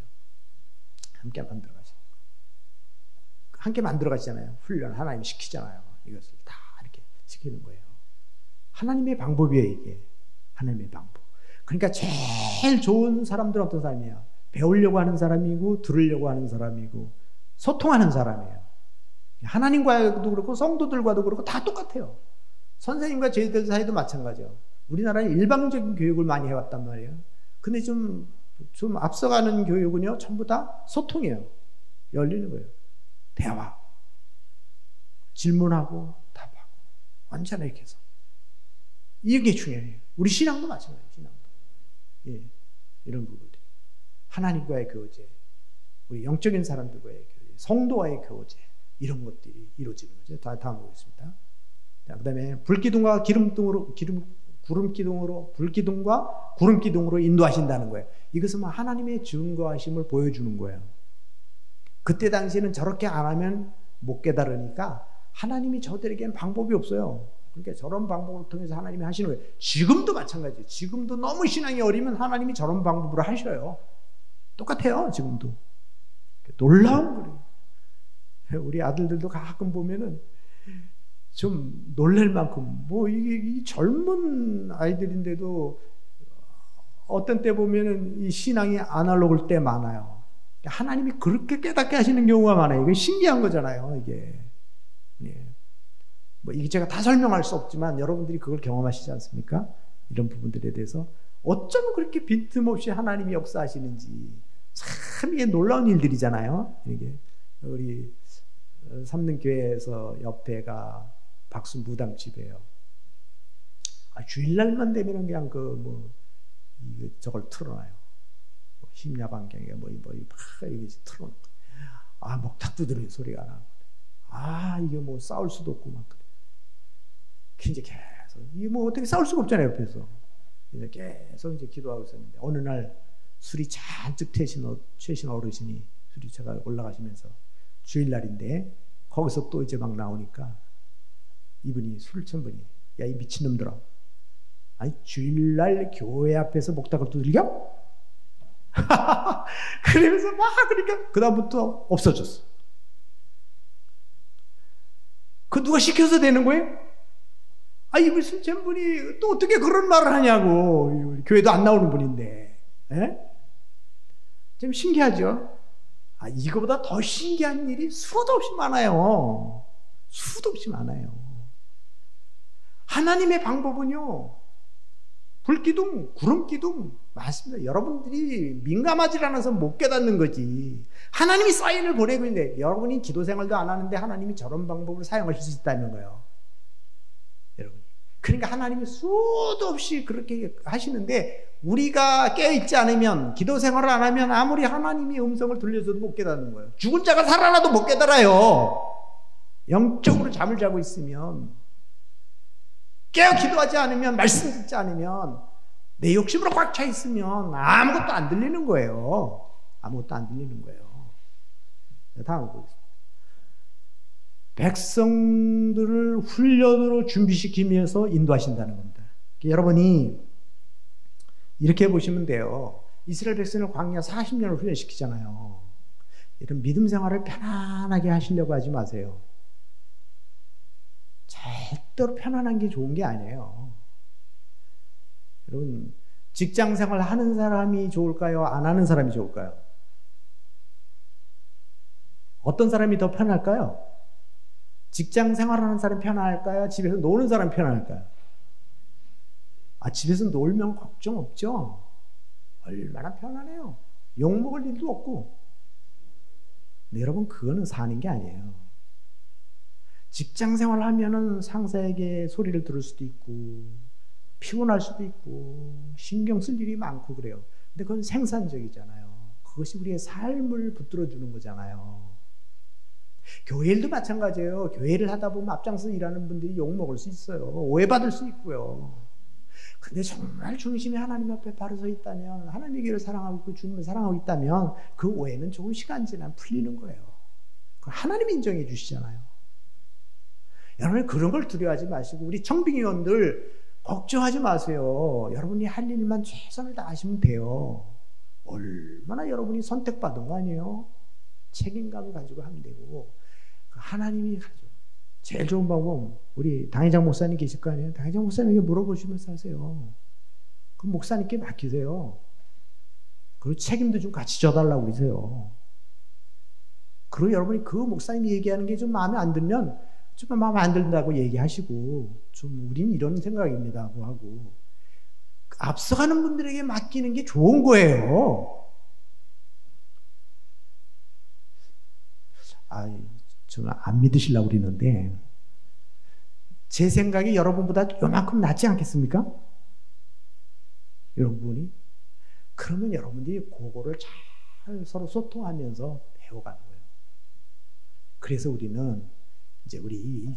함께 만들어가시는 거예요. 함께 만들어가시잖아요. 훈련 하나님 시키잖아요. 이것을 다 이렇게 시키는 거예요. 하나님의 방법이에요. 이게 하나님의 방법. 그러니까 제일 좋은 사람들은 어떤 사람이야? 배우려고 하는 사람이고 들으려고 하는 사람이고 소통하는 사람이에요. 하나님과도 그렇고 성도들과도 그렇고 다 똑같아요. 선생님과 저희들 사이도 마찬가지예요. 우리나라는 일방적인 교육을 많이 해왔단 말이에요. 근데 좀 앞서가는 교육은요, 전부 다 소통이에요. 열리는 거예요. 대화. 질문하고 답하고. 완전히 이렇게 해서. 이게 중요해요. 우리 신앙도 마찬가지예요. 신앙도. 예, 이런 부분들이. 하나님과의 교제, 우리 영적인 사람들과의 교제, 성도와의 교제, 이런 것들이 이루어지는 거죠. 다음 보겠습니다. 그 다음에 불기둥과 구름기둥으로 불기둥과 구름기둥으로 인도하신다는 거예요. 이것은 하나님의 증거하심을 보여주는 거예요. 그때 당시에는 저렇게 안 하면 못 깨달으니까 하나님이 저들에게는 방법이 없어요. 그러니까 저런 방법을 통해서 하나님이 하시는 거예요. 지금도 마찬가지예요. 지금도 너무 신앙이 어리면 하나님이 저런 방법으로 하셔요. 똑같아요. 지금도. 놀라운 거예요. 우리 아들들도 가끔 보면은 좀 놀랄 만큼, 이 젊은 아이들인데도 어떤 때 보면은 이 신앙이 아날로그일 때 많아요. 하나님이 그렇게 깨닫게 하시는 경우가 많아요. 이게 신기한 거잖아요, 이게. 예. 이게 제가 다 설명할 수 없지만 여러분들이 그걸 경험하시지 않습니까? 이런 부분들에 대해서 어쩜 그렇게 빈틈없이 하나님이 역사하시는지 참 이게 놀라운 일들이잖아요. 이게 우리 삼능교회에서 옆에가 박수 무당집이에요. 주일날만 되면 그냥 저걸 틀어놔요. 심야반경에 이게 틀어놓고. 목탁 두드리는 소리가 나고. 이게 싸울 수도 없고 막 그래. 이제 계속 이게 어떻게 싸울 수가 없잖아요, 옆에서. 이제 계속 이제 기도하고 있었는데 어느 날 술이 잔뜩 최신 어르신이 술이차가 올라가시면서 주일날인데 거기서 또 이제 막 나오니까 이분이 술 천 분이, 야, 이 미친놈들아, 아니 주일날 교회 앞에서 목탁을 두들겨? 그러면서 그러니까 그 다음부터 없어졌어. 그 누가 시켜서 되는 거예요? 이분 술 천 분이 또 어떻게 그런 말을 하냐고. 교회도 안 나오는 분인데. 에? 좀 신기하죠? 이거보다 더 신기한 일이 수도 없이 많아요. 수도 없이 많아요. 하나님의 방법은요, 불기둥, 구름기둥 맞습니다. 여러분들이 민감하지 않아서 못 깨닫는 거지. 하나님이 사인을 보내고 있는데 여러분이 기도 생활도 안 하는데 하나님이 저런 방법을 사용하실 수 있다는 거예요. 여러분. 그러니까 하나님이 수도 없이 그렇게 하시는데 우리가 깨어있지 않으면, 기도 생활을 안 하면 아무리 하나님이 음성을 들려줘도 못 깨닫는 거예요. 죽은 자가 살아나도 못 깨달아요. 영적으로 잠을 자고 있으면, 깨어 기도하지 않으면, 말씀 듣지 않으면, 내 욕심으로 꽉 차 있으면 아무것도 안 들리는 거예요. 아무것도 안 들리는 거예요. 다음 보겠습니다. 백성들을 훈련으로 준비시키기 위해서 인도하신다는 겁니다. 여러분이 이렇게 보시면 돼요. 이스라엘 백성을 광야 40년을 훈련시키잖아요. 이런 믿음 생활을 편안하게 하시려고 하지 마세요. 절대로 편안한 게 좋은 게 아니에요. 여러분, 직장 생활 하는 사람이 좋을까요? 안 하는 사람이 좋을까요? 어떤 사람이 더 편할까요? 직장 생활하는 사람이 편할까요? 집에서 노는 사람이 편할까요? 집에서 놀면 걱정 없죠? 얼마나 편하네요. 욕먹을 일도 없고. 근데 여러분, 그거는 사는 게 아니에요. 직장 생활 하면은 상사에게 소리를 들을 수도 있고, 피곤할 수도 있고, 신경 쓸 일이 많고 그래요. 근데 그건 생산적이잖아요. 그것이 우리의 삶을 붙들어주는 거잖아요. 교회 일도 마찬가지예요. 교회 일을 하다 보면 앞장서 일하는 분들이 욕먹을 수 있어요. 오해받을 수 있고요. 근데 정말 중심이 하나님 앞에 바로 서 있다면, 하나님의 길을 사랑하고 있고 주님을 사랑하고 있다면 그 오해는 조금 시간 지나면 풀리는 거예요. 하나님이 인정해 주시잖아요. 여러분, 그런 걸 두려워하지 마시고, 우리 청빙위원들 걱정하지 마세요. 여러분이 할 일만 최선을 다하시면 돼요. 얼마나 여러분이 선택받은 거 아니에요? 책임감을 가지고 하면 되고, 하나님이 가지고. 제일 좋은 방법은 우리 당회장 목사님 계실 거 아니에요? 당회장 목사님에게 물어보시면서 하세요. 그 목사님께 맡기세요. 그리고 책임도 좀 같이 져달라고 그러세요. 그리고 여러분이 그 목사님이 얘기하는 게 좀 마음에 안 들면 좀 마음에 안 든다고 얘기하시고 좀 우린 이런 생각입니다 하고 앞서가는 분들에게 맡기는 게 좋은 거예요. 좀 안 믿으시려고 그러는데 제 생각이 여러분보다 요만큼 낫지 않겠습니까? 여러분이? 그러면 여러분들이 그거를 잘 서로 소통하면서 배워가는 거예요. 그래서 우리는 이제 우리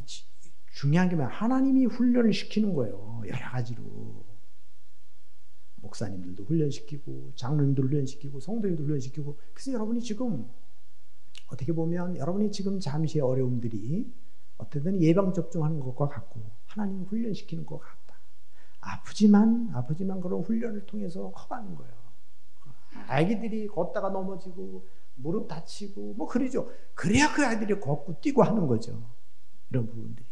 중요한 게 뭐야? 하나님이 훈련을 시키는 거예요. 여러 가지로. 목사님들도 훈련시키고 장로님도 훈련시키고 성도님도 훈련시키고. 그래서 여러분이 지금 어떻게 보면 여러분이 지금 잠시의 어려움들이 어쨌든 예방접종하는 것과 같고 하나님이 훈련시키는 것 같다. 아프지만 그런 훈련을 통해서 커가는 거예요. 아기들이 걷다가 넘어지고 무릎 다치고 뭐 그러죠. 그래야 그 아이들이 걷고 뛰고 하는 거죠. 이런 부분들이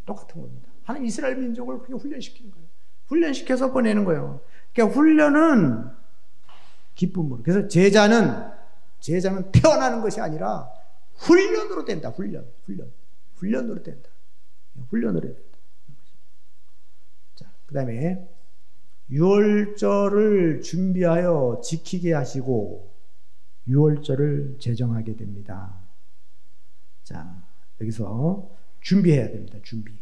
똑같은 겁니다. 하나님 이스라엘 민족을 그렇게 훈련시키는 거예요. 훈련시켜서 보내는 거예요. 그러니까 훈련은 기쁨으로. 그래서 제자는 태어나는 것이 아니라 훈련으로 된다. 훈련으로 된다. 훈련으로 된다. 자, 그 다음에 유월절을 준비하여 지키게 하시고 유월절을 제정하게 됩니다. 자, 여기서 준비해야 됩니다. 준비.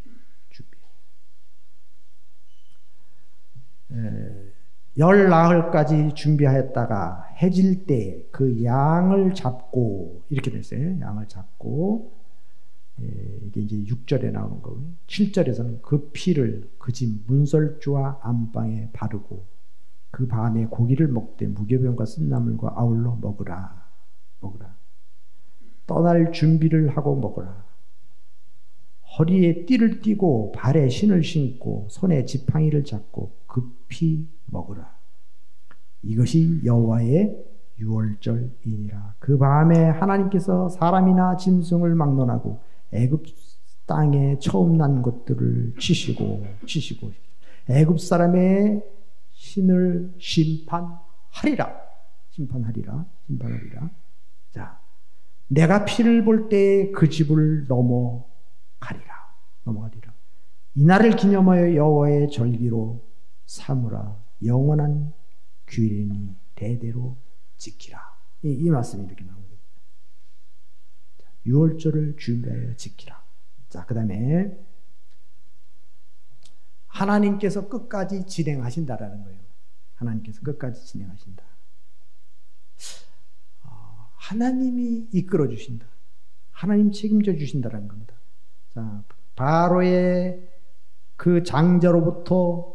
열 나흘까지 준비하였다가 해질 때 그 양을 잡고 이렇게 됐어요. 양을 잡고 이게 이제 6절에 나오는 거고요. 7절에서는 그 피를 그 집 문설주와 안방에 바르고 그 밤에 고기를 먹되 무교병과 쓴나물과 아울러 먹으라. 떠날 준비를 하고 먹으라. 허리에 띠를 띠고 발에 신을 신고 손에 지팡이를 잡고 급히 먹으라. 이것이 여호와의 유월절이니라. 그 밤에 하나님께서 사람이나 짐승을 막론하고 애굽 땅에 처음 난 것들을 치시고 애굽 사람의 신을 심판하리라. 자, 내가 피를 볼 때 그 집을 넘어가리라. 이날을 기념하여 여호와의 절기로 삼으라. 영원한 규례니 대대로 지키라. 이 말씀이 이렇게 나오는 겁니다. 유월절을 준비하여 지키라. 자, 그 다음에 하나님께서 끝까지 진행하신다라는 거예요. 하나님께서 끝까지 진행하신다. 하나님이 이끌어 주신다. 하나님 책임져 주신다라는 겁니다. 자, 바로의 그 장자로부터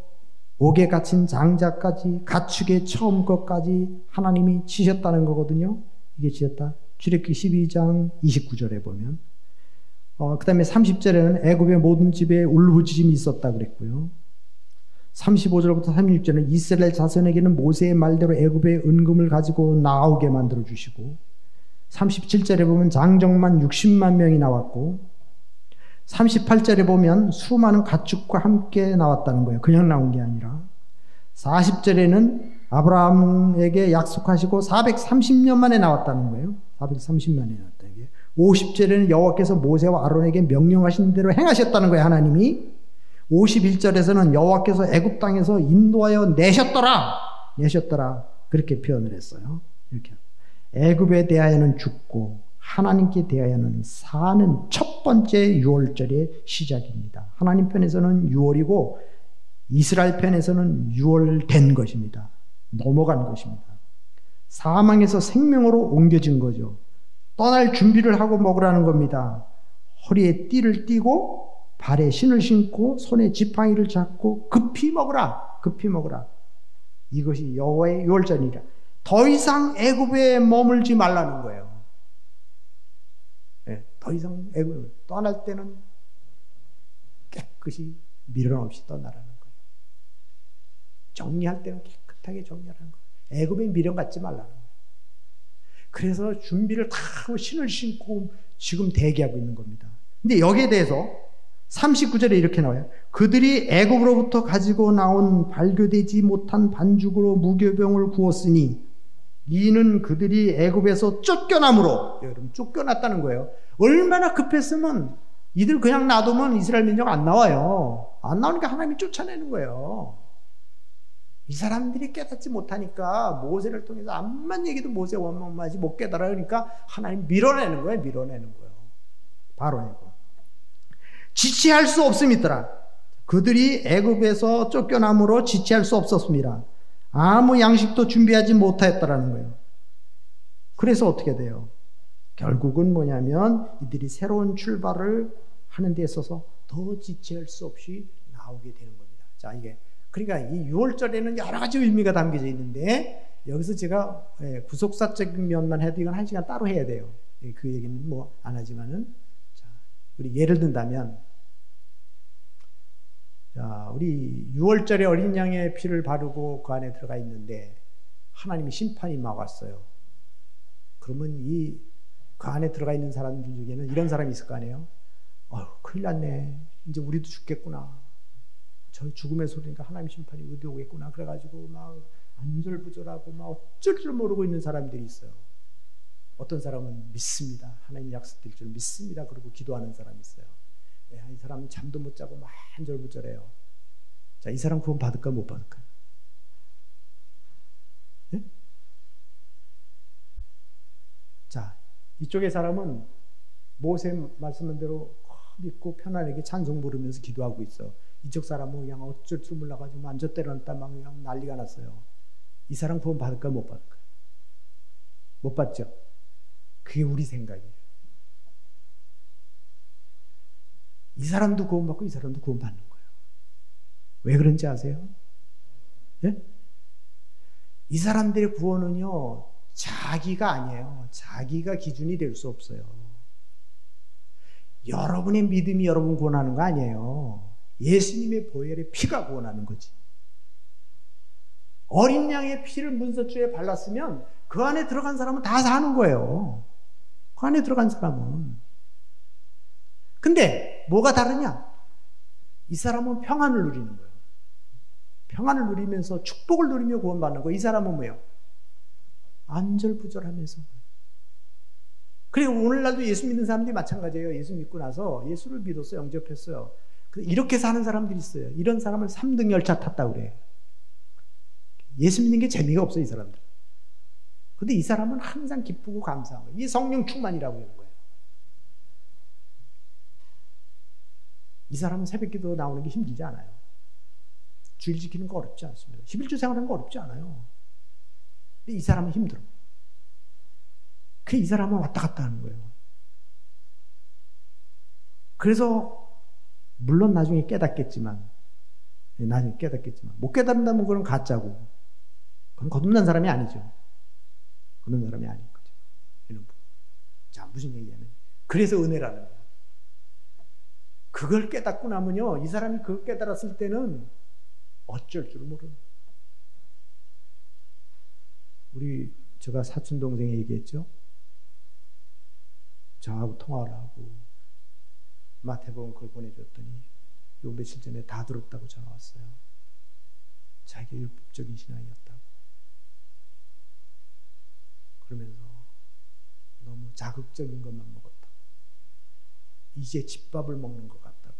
옥에 갇힌 장자까지 가축의 처음 것까지 하나님이 치셨다는 거거든요. 이게 치셨다. 출애굽기 12장 29절에 보면 그 다음에 30절에는 애굽의 모든 집에 울부짖음이 있었다 그랬고요. 35절부터 36절에는 이스라엘 자손에게는 모세의 말대로 애굽의 은금을 가지고 나오게 만들어 주시고 37절에 보면 장정만 60만 명이 나왔고 38절에 보면 수많은 가축과 함께 나왔다는 거예요. 그냥 나온 게 아니라 40절에는 아브라함에게 약속하시고 430년 만에 나왔다는 거예요. 430만에 나왔다는 게 50절에는 여호와께서 모세와 아론에게 명령하신 대로 행하셨다는 거예요. 하나님이 51절에서는 여호와께서 애굽 땅에서 인도하여 내셨더라 그렇게 표현을 했어요. 이렇게 애굽에 대하여는 죽고 하나님께 대하여는 사는 첫 번째 유월절의 시작입니다. 하나님 편에서는 유월이고 이스라엘 편에서는 유월된 것입니다. 넘어간 것입니다. 사망에서 생명으로 옮겨진 거죠. 떠날 준비를 하고 먹으라는 겁니다. 허리에 띠를 띠고 발에 신을 신고 손에 지팡이를 잡고 급히 먹으라. 이것이 여호와의 유월절이라. 더 이상 애굽에 머물지 말라는 거예요. 더 이상 애굽을 떠날 때는 깨끗이 미련 없이 떠나라는 거예요. 정리할 때는 깨끗하게 정리하라는 거예요. 애굽에 미련 갖지 말라는 거예요. 그래서 준비를 다 하고 신을 신고 지금 대기하고 있는 겁니다. 근데 여기에 대해서 39절에 이렇게 나와요. 그들이 애굽으로부터 가지고 나온 발교되지 못한 반죽으로 무교병을 구웠으니 이는 그들이 애굽에서 쫓겨남으로. 여러분 쫓겨났다는 거예요. 얼마나 급했으면 이들 그냥 놔두면 이스라엘 민족 안 나와요. 안 나오니까 하나님이 쫓아내는 거예요. 이 사람들이 깨닫지 못하니까 모세를 통해서 암만 얘기도 모세 원망하지 못 깨달아. 그러니까 하나님 밀어내는 거예요. 밀어내는 거예요. 바로 내고. 지체할 수 없음이더라. 그들이 애굽에서 쫓겨남으로 지체할 수 없었습니다. 아무 양식도 준비하지 못하였다라는 거예요. 그래서 어떻게 돼요? 결국은 뭐냐면 이들이 새로운 출발을 하는 데 있어서 더 지체할 수 없이 나오게 되는 겁니다. 자, 이게 그러니까 이 6월절에는 여러 가지 의미가 담겨져 있는데 여기서 제가 구속사적인 면만 해도 이건 1시간 따로 해야 돼요. 그 얘기는 뭐 안 하지만은 자, 우리 예를 든다면 자, 우리 6월절에 어린 양의 피를 바르고 그 안에 들어가 있는데 하나님이 심판이 막 왔어요. 그러면 그 안에 들어가 있는 사람들 중에는 이런 사람이 있을 거 아니에요? 큰일 났네. 이제 우리도 죽겠구나. 저 죽음의 소리니까 하나님 심판이 어디 오겠구나. 그래가지고 막 안절부절하고 막 어쩔 줄 모르고 있는 사람들이 있어요. 어떤 사람은 믿습니다. 하나님 약속될 줄 믿습니다. 그러고 기도하는 사람이 있어요. 이 사람은 잠도 못 자고 막 안절부절해요. 자, 이 사람 구원 받을까 못 받을까요? 네? 자, 이쪽의 사람은 모세 말씀한 대로 믿고 편안하게 찬송 부르면서 기도하고 있어. 이쪽 사람은 그냥 어쩔 줄 몰라가지고 만져 때려놨다 막 그냥 난리가 났어요. 이 사람 구원 받을까 못 받을까? 못 받죠? 그게 우리 생각이에요. 이 사람도 구원받고 이 사람도 구원받는 거예요. 왜 그런지 아세요? 예? 이 사람들의 구원은요, 자기가 아니에요. 자기가 기준이 될 수 없어요. 여러분의 믿음이 여러분 구원하는 거 아니에요. 예수님의 보혈의 피가 구원하는 거지. 어린 양의 피를 문서주에 발랐으면 그 안에 들어간 사람은 다 사는 거예요. 그 안에 들어간 사람은. 근데 뭐가 다르냐? 이 사람은 평안을 누리는 거예요. 평안을 누리면서 축복을 누리며 구원받는 거예요. 이 사람은 뭐예요? 안절부절하면서. 그리고 오늘날도 예수 믿는 사람들이 마찬가지예요. 예수 믿고 나서 예수를 믿었어, 영접했어요. 이렇게 사는 사람들이 있어요. 이런 사람을 3등 열차 탔다고 그래요. 예수 믿는 게 재미가 없어요, 이 사람들. 근데 이 사람은 항상 기쁘고 감사한 거예요. 이게 성령 충만이라고 하는 거예요. 이 사람은 새벽 기도 나오는 게 힘들지 않아요. 주일 지키는 거 어렵지 않습니다. 11주 생활하는 거 어렵지 않아요. 근데 이 사람은 힘들어. 이 사람은 왔다 갔다 하는 거예요. 그래서 물론 나중에 깨닫겠지만 못 깨닫는다면 그건 가짜고 그건 거듭난 사람이 아니죠. 거듭난 사람이 아닌 거죠. 이런 부분. 자, 무슨 얘기냐면 그래서 은혜라는 거예요. 그걸 깨닫고 나면요, 이 사람이 그걸 깨달았을 때는 어쩔 줄 모르는. 제가 사촌 동생이 얘기했죠. 저하고 통화를 하고 마태복음 그걸 보내줬더니 요 며칠 전에 다 들었다고 전화 왔어요. 자기 율법적인 신앙이었다고. 그러면서 너무 자극적인 것만 먹었다고. 이제 집밥을 먹는 것 같다고.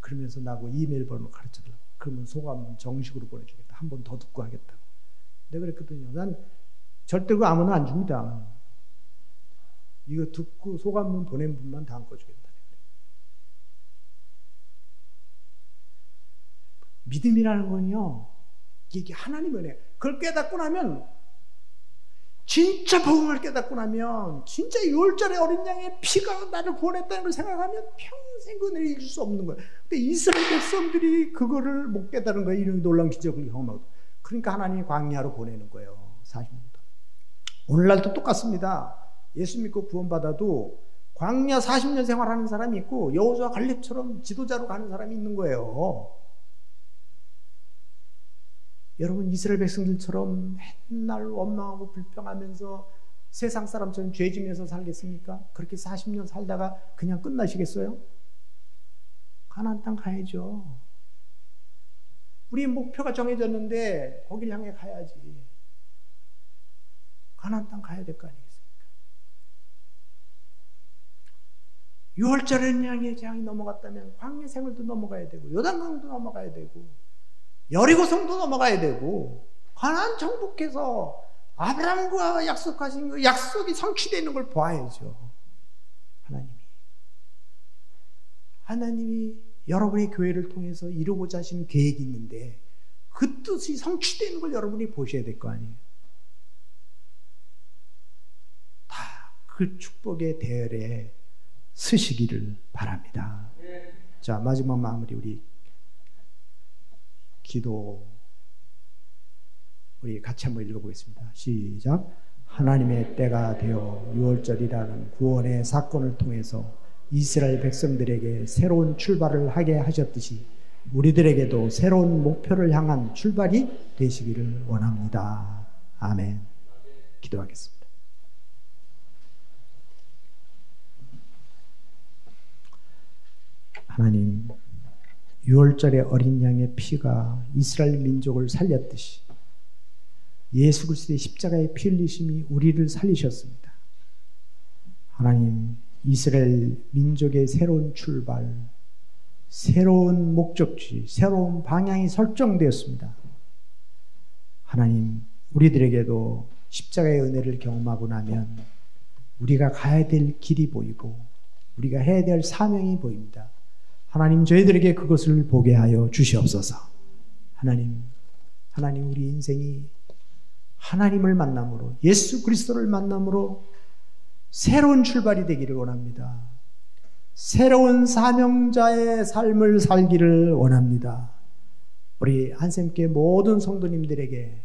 그러면서 나하고 이메일 번호 가르쳐달라고. 그러면 소감은 정식으로 보내주겠다. 한 번 더 듣고 하겠다고. 내가 그랬거든요. 난 절대 그 아무나 안 줍니다. 이거 듣고 소감문 보낸 분만 다 안꺼주겠다. 믿음이라는 건요, 이게 하나님의 은혜. 그걸 깨닫고 나면, 진짜 복음을 깨닫고 나면, 진짜 6월절에 어린 양의 피가 나를 구원했다는 걸 생각하면 평생 그 은혜를 잊을 수 없는 거예요. 근데 이스라엘 백성들이 그거를 못 깨달은 거예요. 이런 놀라운 기적을 경험하고. 그러니까 하나님이 광야로 보내는 거예요. 40년 동안. 오늘날도 똑같습니다. 예수 믿고 구원받아도 광야 40년 생활하는 사람이 있고 여호수아 갈렙처럼 지도자로 가는 사람이 있는 거예요. 여러분, 이스라엘 백성들처럼 맨날 원망하고 불평하면서 세상 사람처럼 죄지면서 살겠습니까? 그렇게 40년 살다가 그냥 끝나시겠어요? 가나안 땅 가야죠. 우리 목표가 정해졌는데 거길 향해 가야지. 가나안 땅 가야 될 거 아니겠습니까? 유월절을 향해 재앙이 넘어갔다면 광야 생활도 넘어가야 되고 요단강도 넘어가야 되고 여리고성도 넘어가야 되고 가나안 정복해서 아브라함과 약속하신 그 약속이 성취되는 걸 보아야죠. 하나님이 여러분의 교회를 통해서 이루고자 하시는 계획이 있는데 그 뜻이 성취되는 걸 여러분이 보셔야 될 거 아니에요. 다 그 축복의 대열에 서시기를 바랍니다. 자, 마지막 마무리 우리 기도 우리 같이 한번 읽어보겠습니다. 시작. 하나님의 때가 되어 유월절이라는 구원의 사건을 통해서 이스라엘 백성들에게 새로운 출발을 하게 하셨듯이 우리들에게도 새로운 목표를 향한 출발이 되시기를 원합니다. 아멘. 기도하겠습니다. 하나님, 유월절의 어린 양의 피가 이스라엘 민족을 살렸듯이 예수 그리스도의 십자가의 피 흘리심이 우리를 살리셨습니다. 하나님, 이스라엘 민족의 새로운 출발, 새로운 목적지, 새로운 방향이 설정되었습니다. 하나님, 우리들에게도 십자가의 은혜를 경험하고 나면 우리가 가야 될 길이 보이고 우리가 해야 될 사명이 보입니다. 하나님, 저희들에게 그것을 보게 하여 주시옵소서. 하나님, 우리 인생이 하나님을 만남으로, 예수 그리스도를 만남으로 새로운 출발이 되기를 원합니다. 새로운 사명자의 삶을 살기를 원합니다. 우리 한샘교회 모든 성도님들에게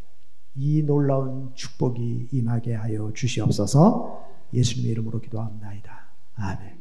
이 놀라운 축복이 임하게 하여 주시옵소서. 예수님의 이름으로 기도합니다. 아멘.